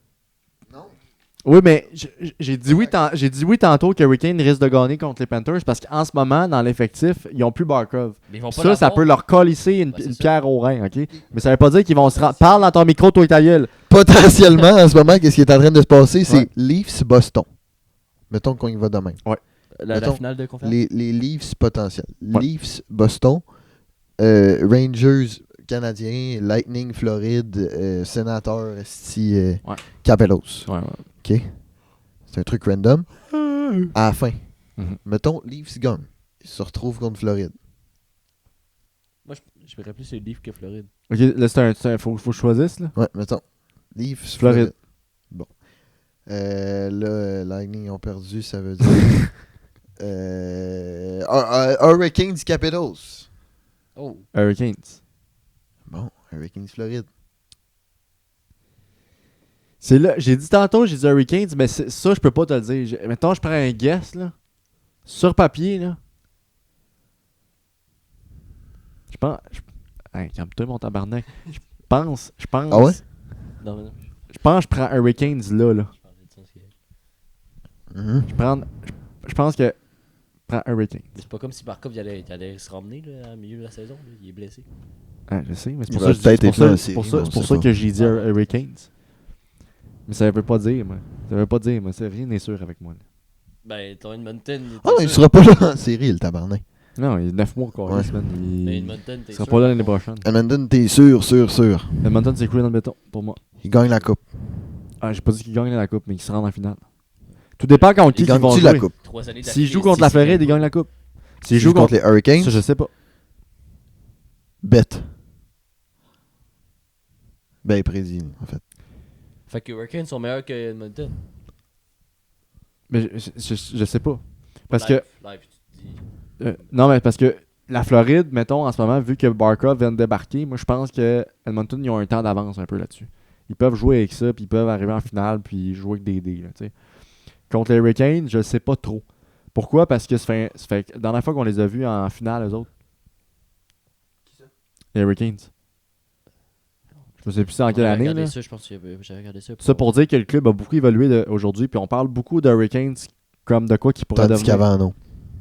Oui, mais j'ai dit oui tantôt que Hurricane risque de gagner contre les Panthers parce qu'en ce moment, dans l'effectif, ils ont plus Barkov. Mais ils vont pas Ça l'avoir. peut leur colisser une, Ben, c'est une ça. pierre au rein, ok? Mais ça veut pas dire qu'ils vont se rendre. Parle dans ton micro, toi et ta gueule. Potentiellement, en ce moment, qu'est-ce qui est en train de se passer? C'est Ouais. Leafs Boston. Mettons qu'on y va demain. La mettons, finale de conférence? les Leafs potentiels. Ouais. Leafs, Boston, Rangers, Canadiens, Lightning, Floride, Sénateurs, Ouais. Capellos. Ouais, ouais. OK? C'est un truc random. À la fin, Mhm. mettons, Leafs gagnent. Ils se retrouvent contre Floride. Moi, je verrais plus les Leafs que Floride. Ok, là, faut que je choisisse, là. Ouais, mettons. Leafs, Floride. Bon. Là, Lightning ont perdu, ça veut dire... Hurricanes, Capitals. Oh. Hurricanes. Bon, Hurricanes, Floride. C'est là, j'ai dit tantôt, j'ai dit Hurricanes, mais ça, je peux pas te le dire. Mettons, je prends un guess, là. Sur papier, là. Je pense. Hey, calme-toi, mon tabarnak. Je pense. Ah ouais? Non, mais non. Je pense que je prends Hurricanes là, là. Je parlais de ça, c'est... Mhm. Je pense que. Je prends Hurricanes. C'est pas comme si Barkov il allait se ramener là, au milieu de la saison. Là. Il est blessé. Ah, je sais, mais c'est Il pour va ça, peut-être être là en c'est série, pour mais ça, on c'est pour sait ça pas. que j'ai dit Ah ouais. Hurricanes. Mais ça veut pas dire, moi. Ça veut pas dire, moi. Rien n'est sûr avec moi. Là. Ben, ton Edmonton. Ah, il sera pas là en série, le tabarnak. Non, il y a 9 mois encore, Ouais. semaine. Mais Il Edmonton, t'es sera sûr pas là que l'année ton- prochaine. Edmonton, t'es sûr. Edmonton, c'est coulé dans le béton, pour moi. Il gagne la coupe. Ah, j'ai pas dit qu'ils gagnent la coupe, mais qu'ils se rendent en finale. Tout dépend contre qui Il ils vont gagne-tu jouer. la coupe? 3 années S'ils d'affilée, jouent contre la si, c'est Floride, ils bien. gagnent la coupe. S'il S'ils joue jouent contre les Hurricanes, Ça, je sais pas. bête. Ben, prédit, en fait. Fait que Hurricanes sont meilleurs que Edmonton. Mais je sais pas. Parce que. Live, tu te dis. Non, mais parce que la Floride, mettons, en ce moment, vu que Barkov vient de débarquer, moi, je pense que Edmonton, ils ont un temps d'avance un peu là-dessus. Ils peuvent jouer avec ça, puis ils peuvent arriver en finale, puis jouer avec des dés, là, tu sais. Contre les Hurricanes, je sais pas trop. Pourquoi? Parce que ça fait la dernière fois qu'on les a vus en finale, eux autres. Les Hurricanes. Je sais plus c'est en quelle On avait année, regardé là. ça, je pense que j'avais regardé ça. Ça pour dire que le club a beaucoup évolué aujourd'hui, puis on parle beaucoup de Hurricanes comme de quoi qui pourrait Tandis devenir. qu'avant, non.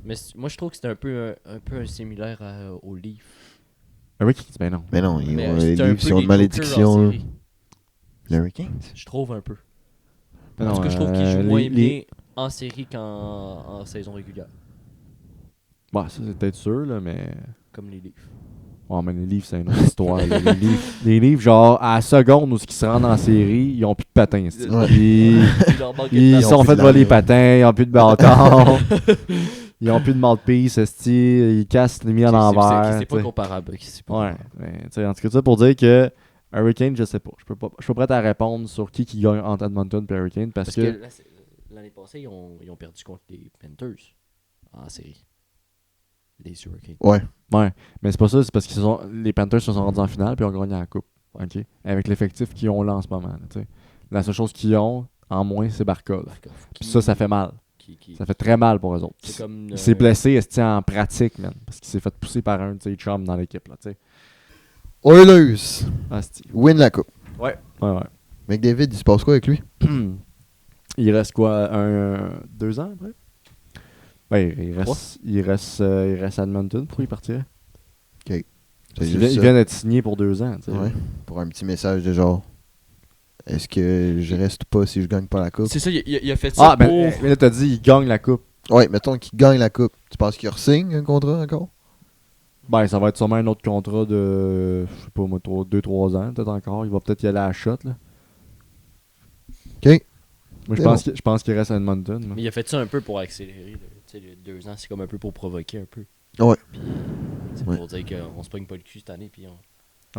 Mais moi, je trouve que c'était un peu un similaire aux Leafs. Hurricanes, ben non. Mais non, Mais les c'était un Leafs, peu ils ont des une malédiction. jokers en là. série. Les Hurricanes? Je trouve un peu. Ben Parce non, que je trouve qu'ils jouent moins les- bien en série qu'en saison régulière. Bah, ça c'est peut-être sûr, là, mais. Comme les Leafs. Ouais, mais les livres, c'est une autre histoire. Là. Les livres, genre, à la seconde où ils se rendent en série, ils ont plus de patins. c'ti. Ouais. Il leur manque Ils de se temps. sont plus fait de voler les lame. patins, ils ont plus de bâton. Ils ont plus de mouthpiece, ils cassent les mis à l'envers. C'est pas t'sais. comparable. C'est pas Ouais, comparable. mais, t'sais, en tout cas, ça pour dire que Hurricane, je sais pas. Je suis pas prêt à répondre sur qui gagne entre Edmonton et Hurricane parce que. là, l'année passée, ils ont perdu contre les Panthers en série. Les Hurricanes. Ouais. Ouais, mais c'est pas ça, c'est parce que les Panthers se sont rendus en finale puis ont gagné la coupe. OK? Avec l'effectif qu'ils ont là en ce moment. Là, t'sais. La seule chose qu'ils ont en moins, c'est Barkov. Barkov, Puis ça fait mal. qui- Ça fait très mal pour eux autres. C'est comme. Il s'est blessé esti, en pratique, man. Parce qu'il s'est fait pousser par un de ses chums dans l'équipe. Là, t'sais. Oilers Asti. win la coupe. Ouais. McDavid, il se passe quoi avec lui? Il reste quoi 2 ans après? Ouais, il reste à Edmonton pour y partir. C'est Parce juste qu'il ça. vient d'être signé pour 2 ans. t'sais. Ouais. Pour un petit message de genre, est-ce que je reste ou pas si je gagne pas la coupe? C'est ça, il a fait ça Ah, ben, pour. mais là, t'as dit, il gagne la coupe. Ouais, mettons qu'il gagne la coupe. Tu penses qu'il re-signe un contrat encore? Ben, ça va être sûrement un autre contrat de, je sais pas moi, 2-3 ans, peut-être encore. Il va peut-être y aller à la shot, là. OK. Moi, C'est je pense qu'il reste à Edmonton. moi. Mais il a fait ça un peu pour accélérer. Là. Tu sais, les 2 ans, c'est comme un peu pour provoquer un peu. Ouais. Puis, c'est Ouais. pour dire qu'on se pogne pas le cul cette année. Puis on...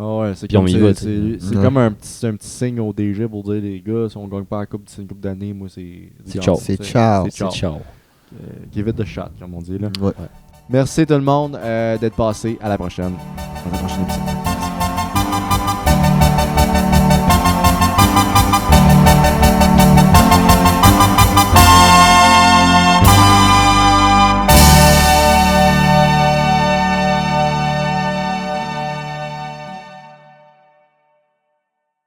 Ah ouais, c'est Puis on comme, y c'est- va, c'est t'sais. comme un petit signe au DG pour dire, les gars, si on gagne pas la coupe d'ici une coupe d'années, moi, c'est ciao. C'est t'sais. ciao. C'est ciao. ciao. Give it the shot, comme on dit, là. Ouais. Merci tout le monde d'être passé. À la prochaine. À la prochaine épisode.